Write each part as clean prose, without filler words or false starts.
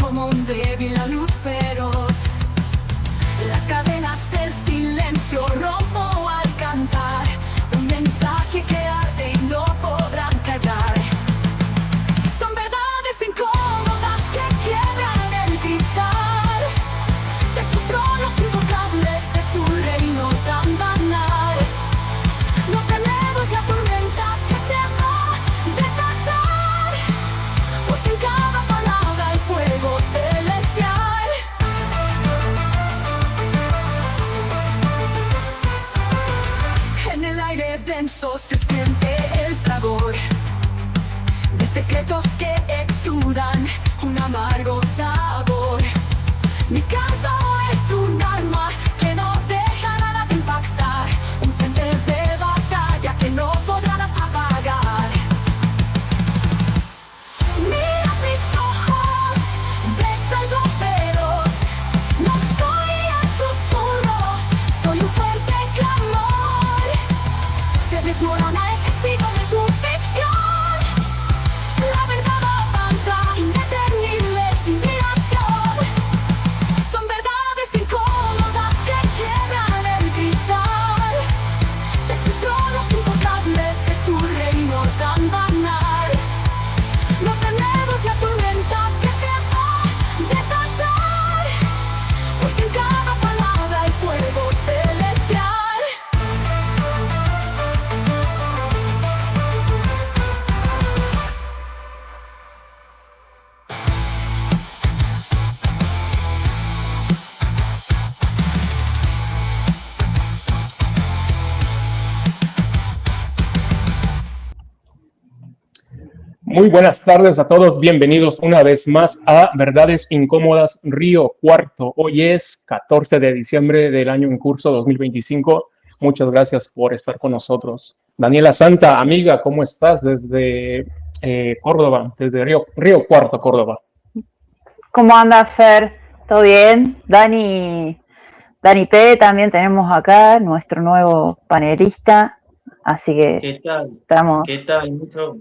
como un débil a luz feroz. Las cadenas del silencio rompo al cantar, un mensaje que arde y no podrán callar. Son verdades incómodas que quiebran el cristal de sus tronos intocables, de su reino tan banal. No tememos la tormenta que se va a desatar, porque en cada palabra hay fuego celestial. En el aire denso se siente el fragor de secretos que exudan un amargo sabor. Mi canto es un arma que no deja nada de impactar, un frente de batalla que no podrán apagar. Miras mis ojos, ves algo feroz. No soy el susurro, soy un fuerte clamor. Se desmorona el castigo de tu ficción. La verdad avanza, indetenible, sin dilación. Son verdades incómodas que quiebran el cristal de sus tronos intocables, de su reino tan banal. No tememos la tormenta que se va a desatar, porque en cada palabra hay fuego celestial. Muy buenas tardes a todos, bienvenidos una vez más a Verdades Incómodas Río Cuarto. Hoy es 14 de diciembre del año en curso 2025. Muchas gracias por estar con nosotros. Daniela Santa, amiga, ¿cómo estás desde Córdoba, desde Río Cuarto, Córdoba? ¿Cómo anda, Fer? ¿Todo bien? Dani P. también tenemos acá, nuestro nuevo panelista. Así que ¿Qué tal? estamos. ¿Qué tal?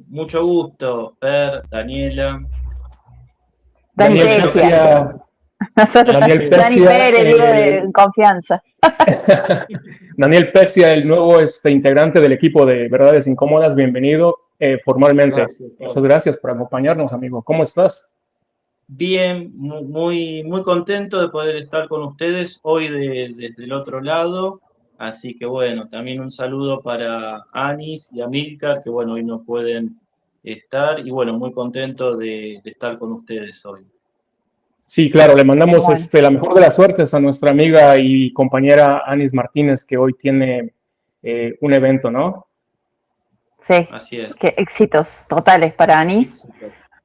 Mucho gusto, Fer, Daniela. Dani Daniel Pesia. Pesia. Nosotros, Daniel Dani Pesia, Pérez, digo, de confianza. Daniel Pesia, el nuevo integrante del equipo de Verdades Incómodas, bienvenido formalmente. Gracias, Fer. Muchas gracias por acompañarnos, amigo. ¿Cómo estás? Bien, muy contento de poder estar con ustedes hoy desde el otro lado. Así que bueno, también un saludo para Anis y Amílcar, que bueno, hoy no pueden estar. Y bueno, muy contento de estar con ustedes hoy. Sí, claro, le mandamos Bueno. la mejor de las suertes a nuestra amiga y compañera Anis Martínez, que hoy tiene un evento, ¿no? Sí, Así es. qué éxitos totales para Anís.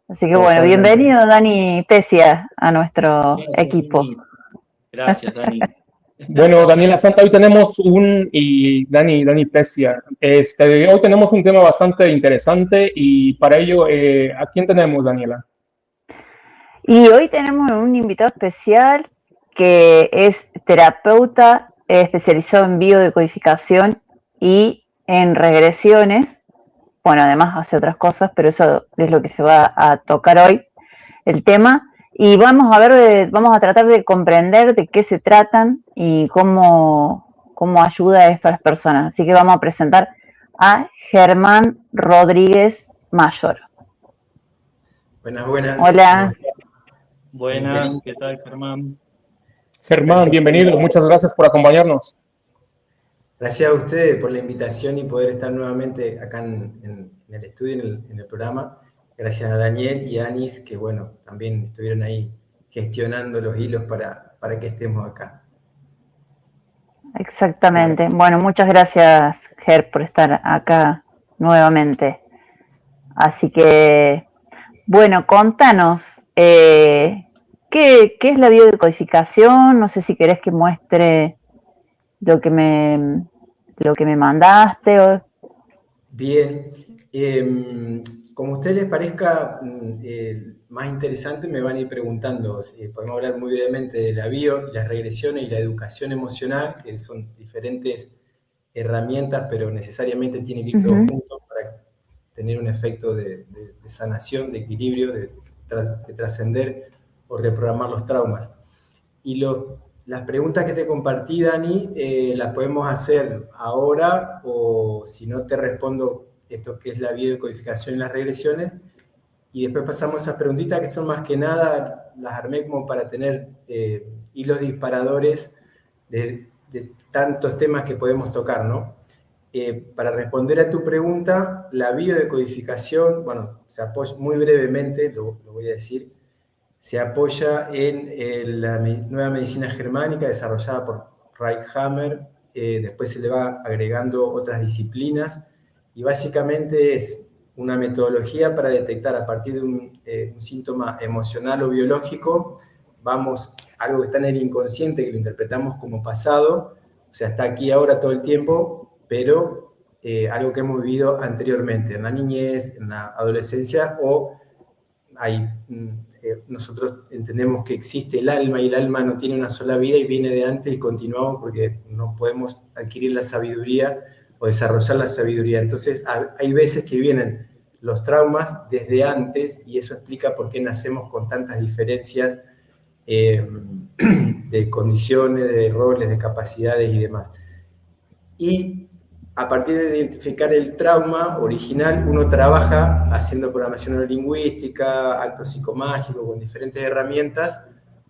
Así que Totalmente. bueno, bienvenido Dani Pesia a nuestro Gracias, equipo. Dani. Gracias, Dani. Bueno, Daniela Santa, hoy tenemos y Dani Pesia, hoy tenemos un tema bastante interesante y para ello, ¿a quién tenemos, Daniela? Y hoy tenemos un invitado especial que es terapeuta especializado en biodecodificación y en regresiones. Bueno, además hace otras cosas, pero eso es lo que se va a tocar hoy, el tema. Y vamos a tratar de comprender de qué se tratan y cómo ayuda esto a las personas. Así que vamos a presentar a Germán Rodríguez Mayor. Buenas. Hola. Buenas, ¿qué tal, Germán? Germán, Gracias. bienvenido, muchas gracias por acompañarnos. Gracias a ustedes por la invitación y poder estar nuevamente acá en el estudio, en el programa. Gracias a Daniel y a Anis, que bueno, también estuvieron ahí gestionando los hilos para que estemos acá. Exactamente. Bueno, muchas gracias, Ger, por estar acá nuevamente. Así que, bueno, contanos, ¿qué es la biodecodificación? No sé si querés que muestre lo que me mandaste. Bien. Como a ustedes les parezca más interesante, me van a ir preguntando. Podemos hablar muy brevemente de la bio, y las regresiones y la educación emocional, que son diferentes herramientas, pero necesariamente tienen que ir todos juntos para tener un efecto de sanación, de equilibrio, de trascender o reprogramar los traumas. Y las preguntas que te compartí, Dani, las podemos hacer ahora, o si no te respondo esto que es la biodecodificación y las regresiones, y después pasamos a esas preguntitas que son más que nada, las armé como para tener hilos disparadores de tantos temas que podemos tocar, ¿no? Para responder a tu pregunta, la biodecodificación, bueno, se apoya muy brevemente, lo voy a decir, se apoya en la nueva medicina germánica desarrollada por Reichammer, después se le va agregando otras disciplinas, y básicamente es una metodología para detectar a partir de un síntoma emocional o biológico, algo que está en el inconsciente, que lo interpretamos como pasado, o sea, está aquí ahora todo el tiempo, pero algo que hemos vivido anteriormente, en la niñez, en la adolescencia, o nosotros entendemos que existe el alma, y el alma no tiene una sola vida y viene de antes, y continuamos porque no podemos adquirir la sabiduría o desarrollar la sabiduría. Entonces hay veces que vienen los traumas desde antes, y eso explica por qué nacemos con tantas diferencias de condiciones, de roles, de capacidades y demás. Y a partir de identificar el trauma original, uno trabaja haciendo programación neurolingüística, acto psicomágico, con diferentes herramientas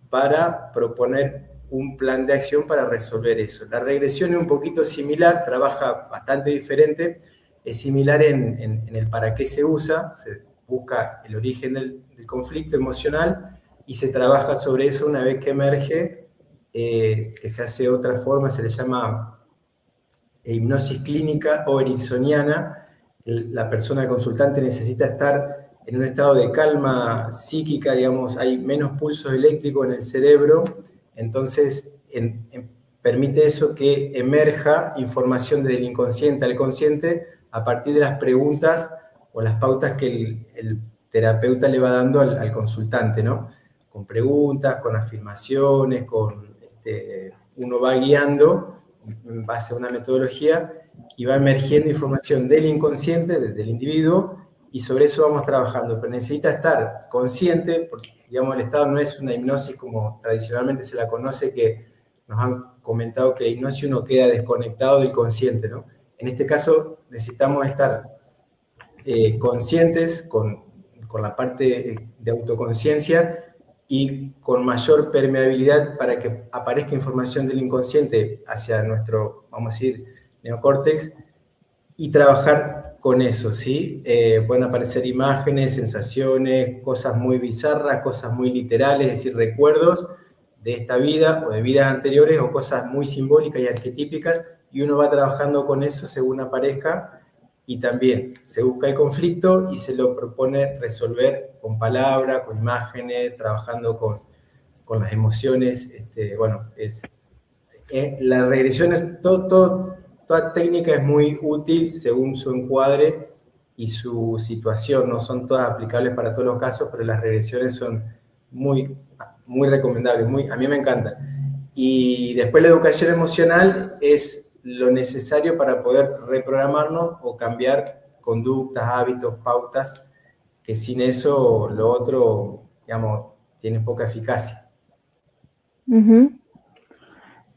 para proponer un plan de acción para resolver eso. La regresión es un poquito similar, trabaja bastante diferente, es similar en el para qué se usa, se busca el origen del conflicto emocional y se trabaja sobre eso una vez que emerge, que se hace de otra forma, se le llama hipnosis clínica o ericksoniana. La persona, el consultante, necesita estar en un estado de calma psíquica, digamos, hay menos pulsos eléctricos en el cerebro, entonces permite eso que emerja información desde el inconsciente al consciente a partir de las preguntas o las pautas que el terapeuta le va dando al consultante, ¿no? Con preguntas, con afirmaciones, uno va guiando en base a una metodología y va emergiendo información del inconsciente, del individuo, y sobre eso vamos trabajando. Pero necesita estar consciente, porque digamos, el estado no es una hipnosis como tradicionalmente se la conoce, que nos han comentado que la hipnosis uno queda desconectado del consciente, ¿no? En este caso necesitamos estar conscientes con la parte de autoconciencia y con mayor permeabilidad para que aparezca información del inconsciente hacia nuestro, vamos a decir, neocórtex, y trabajar con eso, ¿sí? Pueden aparecer imágenes, sensaciones, cosas muy bizarras, cosas muy literales, es decir, recuerdos de esta vida o de vidas anteriores, o cosas muy simbólicas y arquetípicas, y uno va trabajando con eso según aparezca. Y también se busca el conflicto y se lo propone resolver con palabras, con imágenes, trabajando con las emociones. La regresión toda técnica es muy útil según su encuadre y su situación. No son todas aplicables para todos los casos, pero las regresiones son muy, muy recomendables. A mí me encantan. Y después la educación emocional es lo necesario para poder reprogramarnos o cambiar conductas, hábitos, pautas, que sin eso lo otro, digamos, tiene poca eficacia. Uh-huh.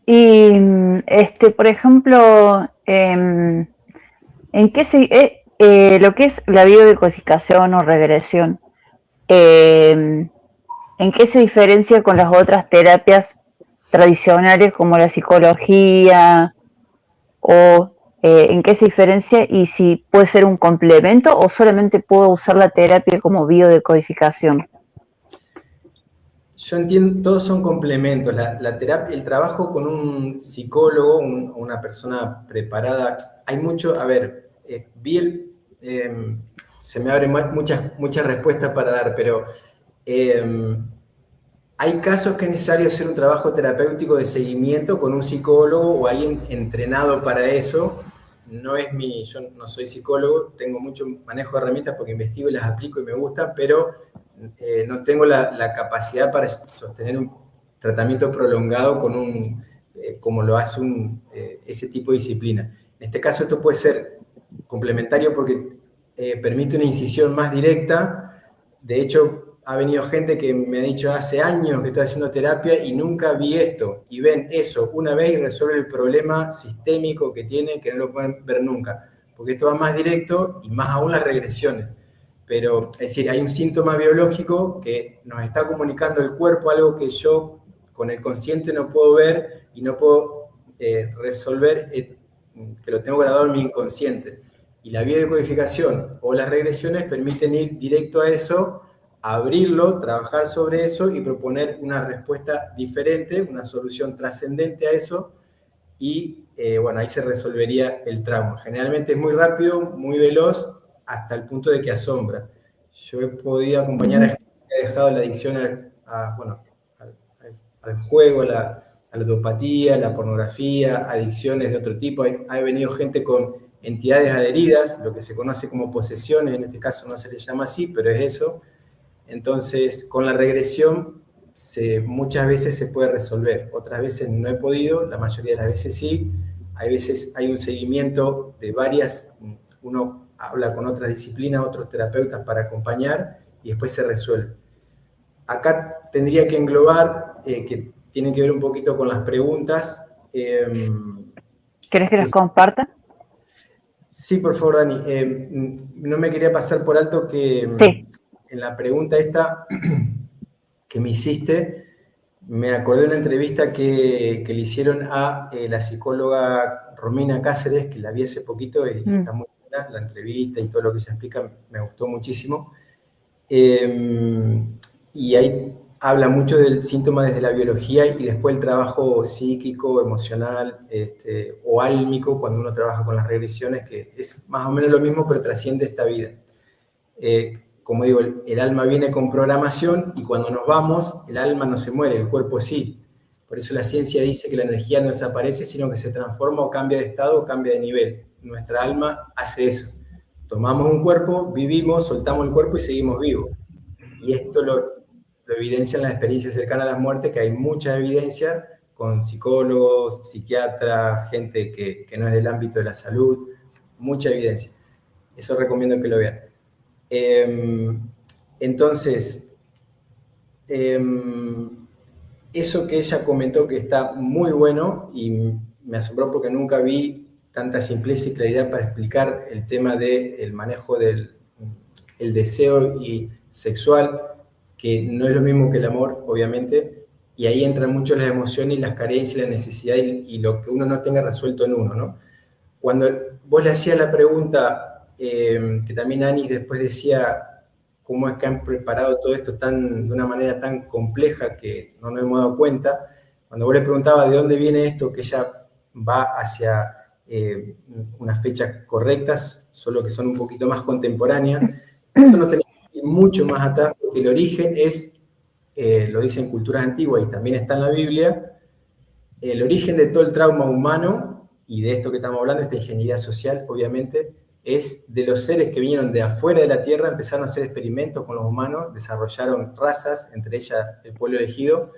Y, por ejemplo, ¿en qué lo que es la biodecodificación o regresión, en qué se diferencia con las otras terapias tradicionales como la psicología, o en qué se diferencia, y si puede ser un complemento o solamente puedo usar la terapia como biodecodificación? Yo entiendo, todos son complementos. La terapia, el trabajo con un psicólogo, una persona preparada, hay mucho, se me abren muchas respuestas para dar, pero hay casos que es necesario hacer un trabajo terapéutico de seguimiento con un psicólogo o alguien entrenado para eso. Yo no soy psicólogo, tengo mucho manejo de herramientas porque investigo y las aplico y me gustan, pero no tengo la capacidad para sostener un tratamiento prolongado como lo hace ese tipo de disciplina. En este caso esto puede ser complementario porque permite una incisión más directa. De hecho, ha venido gente que me ha dicho hace años que estoy haciendo terapia y nunca vi esto. Y ven eso una vez y resuelve el problema sistémico que tienen, que no lo pueden ver nunca. Porque esto va más directo y más aún las regresiones. Pero, es decir, hay un síntoma biológico que nos está comunicando el cuerpo, algo que yo con el consciente no puedo ver y no puedo resolver, que lo tengo grabado en mi inconsciente. Y la biodecodificación o las regresiones permiten ir directo a eso, abrirlo, trabajar sobre eso y proponer una respuesta diferente, una solución trascendente a eso, y bueno, ahí se resolvería el trauma. Generalmente es muy rápido, muy veloz, hasta el punto de que asombra. Yo he podido acompañar a gente que ha dejado la adicción al juego, a la ludopatía, la pornografía, adicciones de otro tipo. Ha venido gente con entidades adheridas, lo que se conoce como posesiones, en este caso no se le llama así, pero es eso. Entonces, con la regresión muchas veces se puede resolver, otras veces no he podido, la mayoría de las veces sí. Hay veces hay un seguimiento de varias, uno habla con otras disciplinas, otros terapeutas para acompañar y después se resuelve. Acá tendría que englobar, que tienen que ver un poquito con las preguntas. ¿Querés que las comparta? Sí, por favor, Dani. No me quería pasar por alto que Sí. En la pregunta esta que me hiciste, me acordé de una entrevista que le hicieron a la psicóloga Romina Cáceres, que la vi hace poquito y está muy buena la entrevista y todo lo que se explica, me gustó muchísimo. Y ahí habla mucho del síntoma desde la biología y después el trabajo psíquico, emocional o álmico, cuando uno trabaja con las regresiones, que es más o menos lo mismo, pero trasciende esta vida. Como digo, el alma viene con programación y cuando nos vamos, el alma no se muere, el cuerpo sí. Por eso la ciencia dice que la energía no desaparece, sino que se transforma o cambia de estado o cambia de nivel. Nuestra alma hace eso. Tomamos un cuerpo, vivimos, soltamos el cuerpo y seguimos vivos. Y esto lo evidencian las experiencias cercanas a la muerte, que hay mucha evidencia con psicólogos, psiquiatras, gente que no es del ámbito de la salud, mucha evidencia. Eso recomiendo que lo vean. Entonces, eso que ella comentó que está muy bueno y me asombró porque nunca vi tanta simpleza y claridad para explicar el tema del manejo del deseo y sexual, que no es lo mismo que el amor, obviamente, y ahí entran mucho las emociones y las carencias, la necesidad y lo que uno no tenga resuelto en uno, ¿no? Cuando vos le hacías la pregunta, que también Ani después decía cómo es que han preparado todo esto de una manera tan compleja que no nos hemos dado cuenta, cuando vos le preguntabas de dónde viene esto, que ella va hacia unas fechas correctas, solo que son un poquito más contemporáneas, esto no tenemos que ir mucho más atrás, porque el origen es, lo dicen culturas antiguas y también está en la Biblia, el origen de todo el trauma humano, y de esto que estamos hablando, esta ingeniería social, obviamente, es de los seres que vinieron de afuera de la Tierra, empezaron a hacer experimentos con los humanos, desarrollaron razas, entre ellas el pueblo elegido,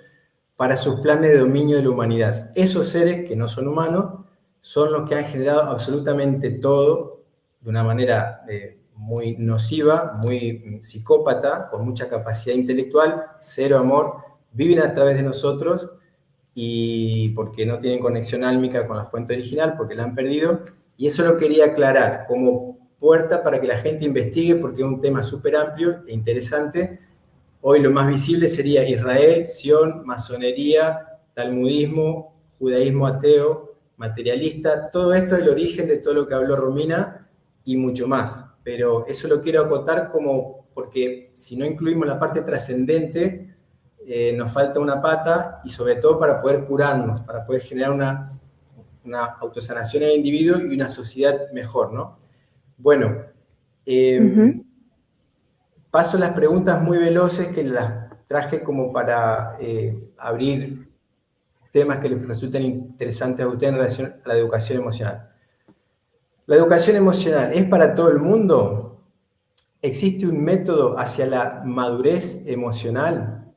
para sus planes de dominio de la humanidad. Esos seres que no son humanos son los que han generado absolutamente todo de una manera muy nociva, muy psicópata, con mucha capacidad intelectual, cero amor, viven a través de nosotros y porque no tienen conexión álmica con la fuente original, porque la han perdido. Y eso lo quería aclarar como puerta para que la gente investigue, porque es un tema súper amplio e interesante. Hoy lo más visible sería Israel, Sion, masonería, talmudismo, judaísmo ateo, materialista. Todo esto es el origen de todo lo que habló Romina y mucho más. Pero eso lo quiero acotar porque si no incluimos la parte trascendente, nos falta una pata, y sobre todo para poder curarnos, para poder generar una autosanación en el individuo y una sociedad mejor, ¿no? Bueno, paso las preguntas muy veloces que las traje como para abrir temas que les resulten interesantes a ustedes en relación a la educación emocional. ¿La educación emocional es para todo el mundo? ¿Existe un método hacia la madurez emocional?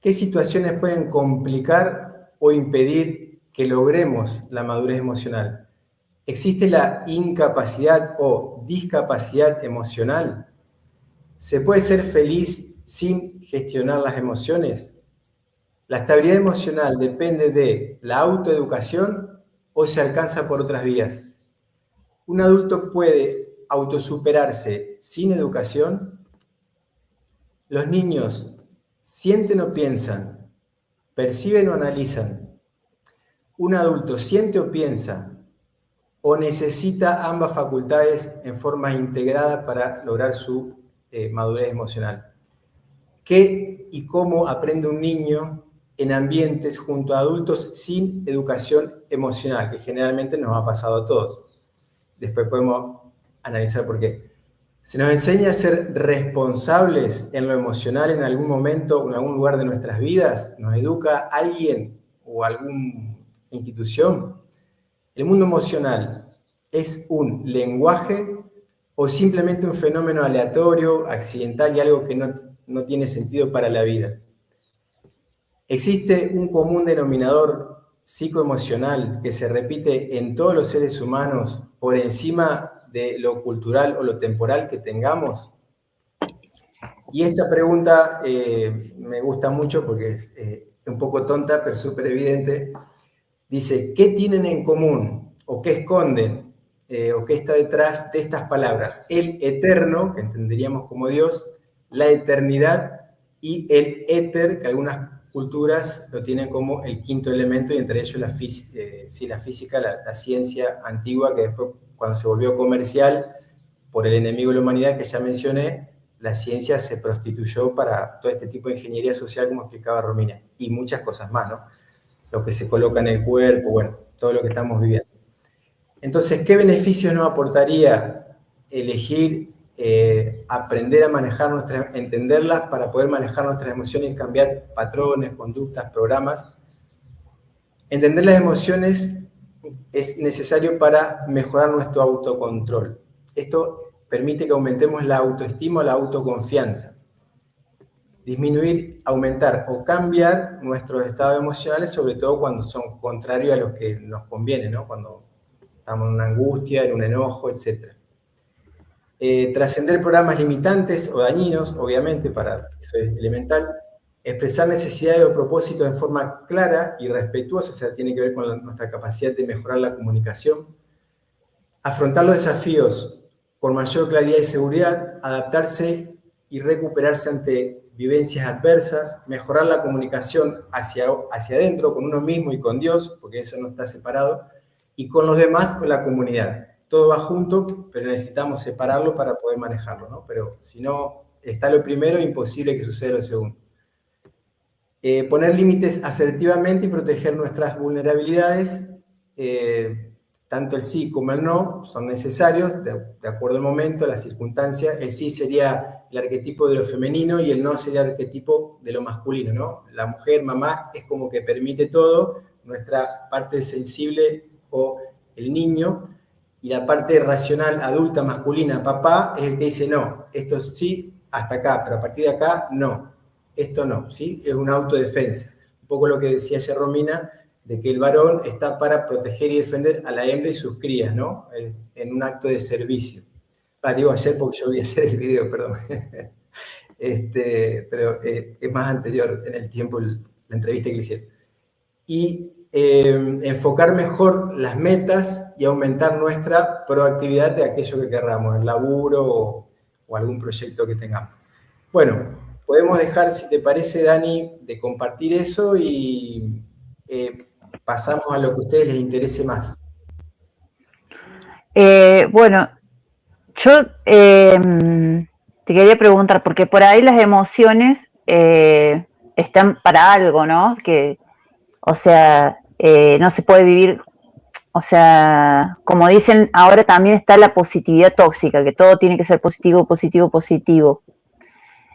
¿Qué situaciones pueden complicar o impedir que logremos la madurez emocional? ¿Existe la incapacidad o discapacidad emocional? ¿Se puede ser feliz sin gestionar las emociones? ¿La estabilidad emocional depende de la autoeducación o se alcanza por otras vías? ¿Un adulto puede autosuperarse sin educación? Los niños sienten o piensan, perciben o analizan. ¿Un adulto siente o piensa o necesita ambas facultades en forma integrada para lograr su madurez emocional? ¿Qué y cómo aprende un niño en ambientes junto a adultos sin educación emocional? Que generalmente nos ha pasado a todos. Después podemos analizar por qué. Se nos enseña a ser responsables en lo emocional en algún momento o en algún lugar de nuestras vidas. ¿Nos educa alguien o alguna institución? ¿El mundo emocional es un lenguaje o simplemente un fenómeno aleatorio, accidental y algo que no tiene sentido para la vida? ¿Existe un común denominador psicoemocional que se repite en todos los seres humanos por encima de lo cultural o lo temporal que tengamos? Y esta pregunta me gusta mucho porque es un poco tonta, pero súper evidente. Dice, ¿qué tienen en común o qué esconden o qué está detrás de estas palabras? El eterno, que entenderíamos como Dios, la eternidad y el éter, que algunas culturas lo tienen como el quinto elemento, y entre ellos la física, la ciencia antigua, que después, cuando se volvió comercial por el enemigo de la humanidad que ya mencioné, la ciencia se prostituyó para todo este tipo de ingeniería social, como explicaba Romina, y muchas cosas más, ¿no? Lo que se coloca en el cuerpo, bueno, todo lo que estamos viviendo. Entonces, ¿qué beneficios nos aportaría elegir aprender a manejar entenderlas para poder manejar nuestras emociones y cambiar patrones, conductas, programas? Entender las emociones es necesario para mejorar nuestro autocontrol. Esto permite que aumentemos la autoestima o la autoconfianza. Disminuir, aumentar o cambiar nuestros estados emocionales, sobre todo cuando son contrarios a los que nos conviene, ¿no? Cuando estamos en una angustia, en un enojo, etc. Trascender programas limitantes o dañinos, obviamente, eso es elemental. Expresar necesidades o propósitos de forma clara y respetuosa, o sea, tiene que ver con nuestra capacidad de mejorar la comunicación. Afrontar los desafíos con mayor claridad y seguridad, adaptarse y recuperarse ante vivencias adversas, mejorar la comunicación hacia adentro, con uno mismo y con Dios, porque eso no está separado, y con los demás, con la comunidad. Todo va junto, pero necesitamos separarlo para poder manejarlo, ¿no? Pero si no está lo primero, imposible que suceda lo segundo. Poner límites asertivamente y proteger nuestras vulnerabilidades, tanto el sí como el no son necesarios, de acuerdo al momento, la circunstancia. El sí sería el arquetipo de lo femenino y el no sería el arquetipo de lo masculino, ¿no? La mujer, mamá, es como que permite todo, nuestra parte sensible o el niño, y la parte racional, adulta, masculina, papá, es el que dice no, esto sí, hasta acá, pero a partir de acá, no, esto no, ¿sí? Es una autodefensa. Un poco lo que decía ayer Romina, de que el varón está para proteger y defender a la hembra y sus crías, ¿no? En un acto de servicio. Digo ayer porque yo vi ayer el video, perdón. Pero es más anterior en el tiempo la entrevista que le hicieron. Y enfocar mejor las metas y aumentar nuestra proactividad de aquello que querramos, el laburo o algún proyecto que tengamos. Bueno, podemos dejar, si te parece, Dani, de compartir eso y pasamos a lo que a ustedes les interese más. Bueno, yo te quería preguntar, porque por ahí las emociones están para algo, ¿no? Que, o sea, no se puede vivir, o sea, como dicen, ahora también está la positividad tóxica, que todo tiene que ser positivo, positivo, positivo.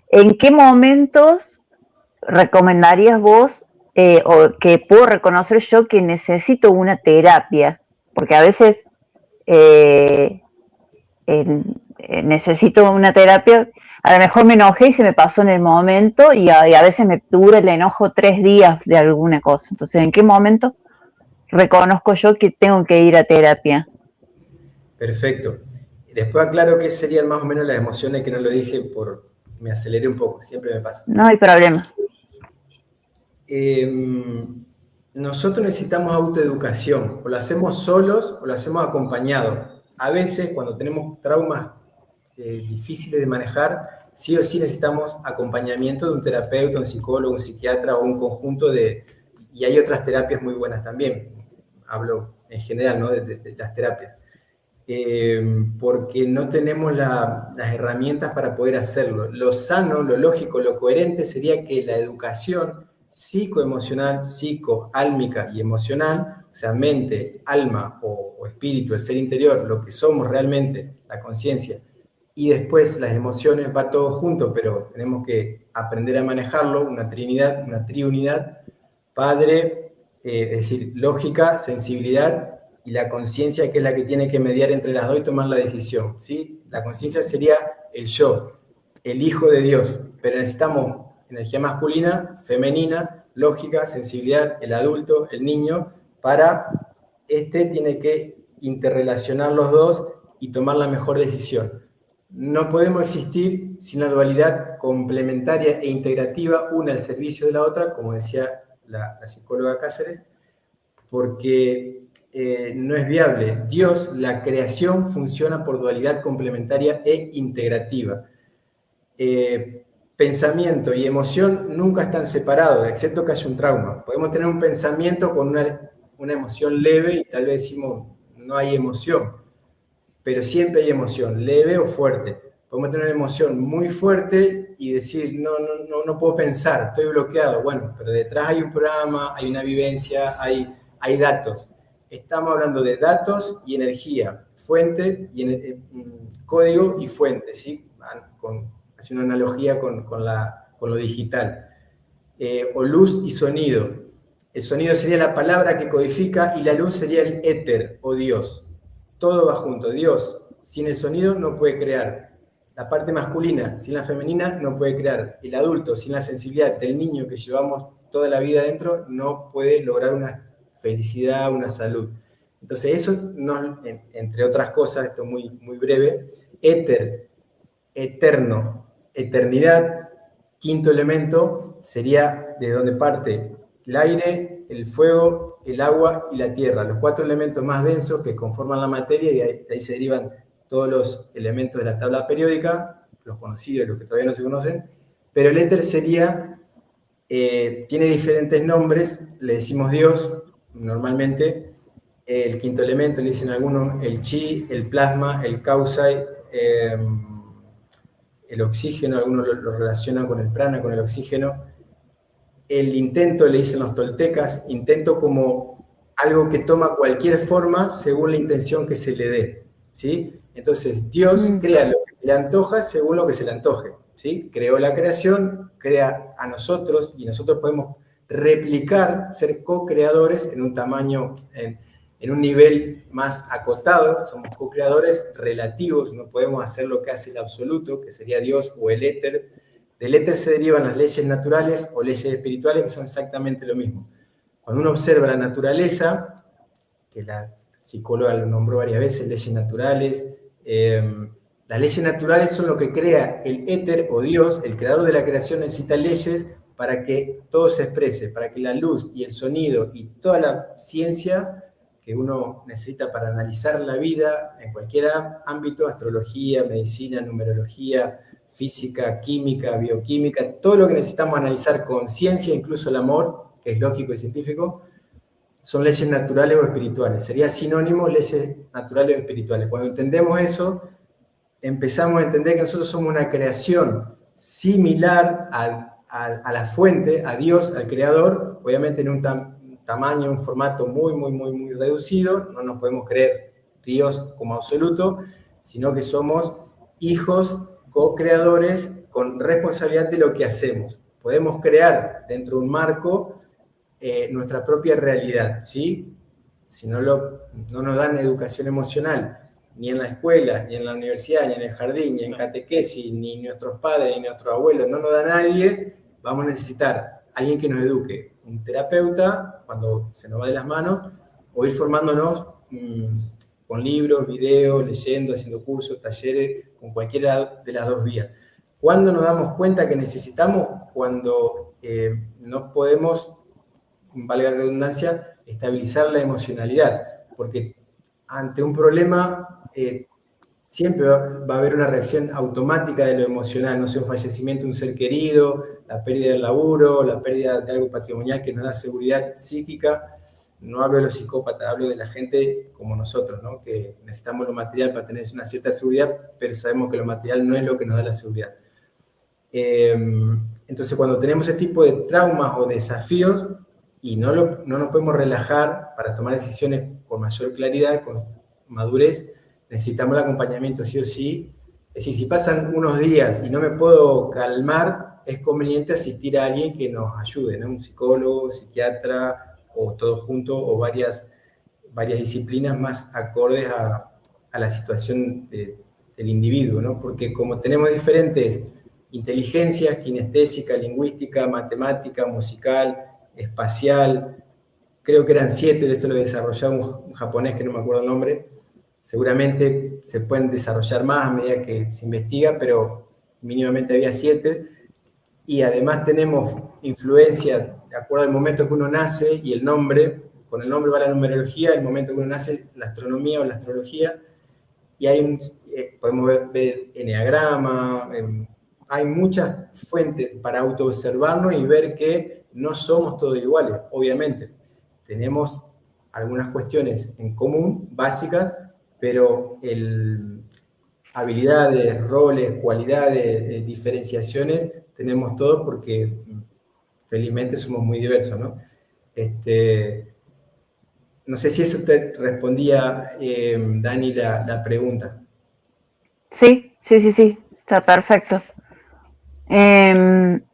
¿En qué momentos recomendarías vos o que puedo reconocer yo que necesito una terapia? Porque a veces necesito una terapia, a lo mejor me enojé y se me pasó en el momento y a veces me dura el enojo 3 días de alguna cosa. Entonces, ¿en qué momento reconozco yo que tengo que ir a terapia? Perfecto. Después aclaro qué serían más o menos las emociones, que no lo dije por me aceleré un poco, siempre me pasa. No hay problema. Nosotros necesitamos autoeducación, o lo hacemos solos o lo hacemos acompañados. A veces, cuando tenemos traumas difíciles de manejar, sí o sí necesitamos acompañamiento de un terapeuta, un psicólogo, un psiquiatra o un conjunto de... Y hay otras terapias muy buenas también. Hablo en general, ¿no? de las terapias. Porque no tenemos las herramientas para poder hacerlo. Lo sano, lo lógico, lo coherente sería que la educación psicoemocional, psicoálmica y emocional, o sea, mente, alma o espíritu, el ser interior, lo que somos realmente, la conciencia, y después las emociones, va todo junto, pero tenemos que aprender a manejarlo, una trinidad, una triunidad, Padre, es decir, lógica, sensibilidad y la conciencia, que es la que tiene que mediar entre las dos y tomar la decisión, ¿sí? La conciencia sería el yo, el hijo de Dios, pero necesitamos energía masculina, femenina, lógica, sensibilidad, el adulto, el niño, tiene que interrelacionar los dos y tomar la mejor decisión. No podemos existir sin la dualidad complementaria e integrativa, una al servicio de la otra, como decía la psicóloga Cáceres, porque no es viable. Dios, la creación, funciona por dualidad complementaria e integrativa. Pensamiento y emoción nunca están separados, excepto que haya un trauma. Podemos tener un pensamiento con una emoción leve y tal vez decimos no hay emoción, pero siempre hay emoción, leve o fuerte. Podemos tener una emoción muy fuerte y decir no puedo pensar, estoy bloqueado. Bueno, pero detrás hay un programa, hay una vivencia, hay datos. Estamos hablando de datos y energía, fuente y código y fuente, ¿sí? Haciendo analogía con lo digital. O luz y sonido. El sonido sería la palabra que codifica y la luz sería el éter o Dios. Todo va junto. Dios sin el sonido no puede crear. La parte masculina sin la femenina no puede crear. El adulto sin la sensibilidad del niño que llevamos toda la vida dentro no puede lograr una felicidad, una salud. Entonces eso, entre otras cosas, esto muy, muy breve, éter, eterno, eternidad, quinto elemento, sería de donde parte el aire, el fuego, el agua y la tierra, los 4 elementos más densos que conforman la materia, y de ahí se derivan todos los elementos de la tabla periódica, los conocidos y los que todavía no se conocen, pero el éter sería, tiene diferentes nombres, le decimos Dios, normalmente, el quinto elemento, le dicen algunos, el chi, el plasma, el causai, el oxígeno, algunos lo relacionan con el prana, con el oxígeno. El intento, le dicen los toltecas, intento como algo que toma cualquier forma según la intención que se le dé, ¿sí? Entonces, Dios crea lo que se le antoja según lo que se le antoje, ¿sí? Creó la creación, crea a nosotros, y nosotros podemos replicar, ser co-creadores en un tamaño, en un nivel más acotado, somos co-creadores relativos, no podemos hacer lo que hace el absoluto, que sería Dios o el éter. Del éter se derivan las leyes naturales o leyes espirituales, que son exactamente lo mismo. Cuando uno observa la naturaleza, que la psicóloga lo nombró varias veces, leyes naturales, las leyes naturales son lo que crea el éter o Dios, el creador de la creación necesita leyes para que todo se exprese, para que la luz y el sonido y toda la ciencia que uno necesita para analizar la vida en cualquier ámbito, astrología, medicina, numerología, física, química, bioquímica, todo lo que necesitamos analizar con ciencia, incluso el amor, que es lógico y científico, son leyes naturales o espirituales. Sería sinónimo leyes naturales o espirituales. Cuando entendemos eso, empezamos a entender que nosotros somos una creación similar a la fuente, a Dios, al creador, obviamente en un tamaño, un formato muy, muy, muy, muy reducido. No nos podemos creer Dios como absoluto, sino que somos hijos co-creadores con responsabilidad de lo que hacemos. Podemos crear dentro de un marco nuestra propia realidad, ¿sí? Si no nos dan educación emocional, ni en la escuela, ni en la universidad, ni en el jardín, ni en catequesis, ni nuestros padres, ni nuestros abuelos, no nos da nadie, vamos a necesitar alguien que nos eduque, un terapeuta, cuando se nos va de las manos, o ir formándonos con libros, videos, leyendo, haciendo cursos, talleres, con cualquiera de las dos vías. ¿Cuándo nos damos cuenta que necesitamos? Cuando no podemos, valga la redundancia, estabilizar la emocionalidad, porque ante un problema siempre va a haber una reacción automática de lo emocional, no sé, un fallecimiento de un ser querido, la pérdida del laburo, la pérdida de algo patrimonial que nos da seguridad psíquica. No hablo de los psicópatas, hablo de la gente como nosotros, ¿no? Que necesitamos lo material para tener una cierta seguridad, pero sabemos que lo material no es lo que nos da la seguridad. Entonces, cuando tenemos ese tipo de traumas o desafíos y no nos podemos relajar para tomar decisiones con mayor claridad, con madurez, necesitamos el acompañamiento sí o sí. Es decir, si pasan unos días y no me puedo calmar, es conveniente asistir a alguien que nos ayude, ¿no? Un psicólogo, psiquiatra, o todo junto, o varias disciplinas más acordes a la situación del individuo, ¿no? Porque como tenemos diferentes inteligencias, kinestésica, lingüística, matemática, musical, espacial, creo que eran 7, esto lo desarrollaba un japonés que no me acuerdo el nombre, seguramente se pueden desarrollar más a medida que se investiga, pero mínimamente había 7, y además tenemos influencia de acuerdo al momento que uno nace y el nombre, con el nombre va la numerología, el momento que uno nace, la astronomía o la astrología, y hay podemos ver eneagrama, hay muchas fuentes para autoobservarnos y ver que no somos todos iguales, obviamente. Tenemos algunas cuestiones en común, básicas, pero habilidades, roles, cualidades, diferenciaciones, tenemos todos porque felizmente somos muy diversos, ¿no? No sé si eso te respondía, Dani, la pregunta. Sí, está perfecto.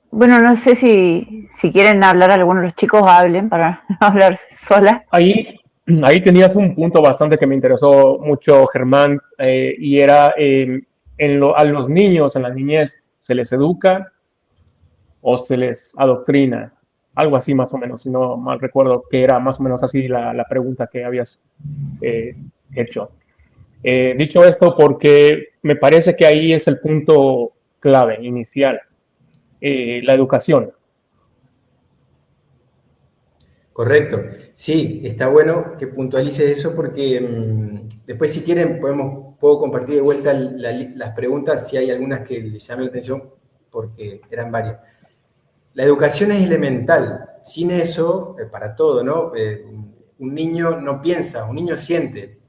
Bueno, no sé si quieren hablar algunos de los chicos, hablen para no hablar sola. Ahí tenías un punto bastante que me interesó mucho, Germán, y era a los niños, en la niñez, ¿se les educa o se les adoctrina? Algo así más o menos, si no mal recuerdo, que era más o menos así la pregunta que habías hecho. Dicho esto, porque me parece que ahí es el punto clave, inicial, la educación. Correcto. Sí, está bueno que puntualices eso porque después si quieren puedo compartir de vuelta las preguntas si hay algunas que les llamen la atención porque eran varias. La educación es elemental. Sin eso, para todo, ¿no? Un niño no piensa, un niño siente.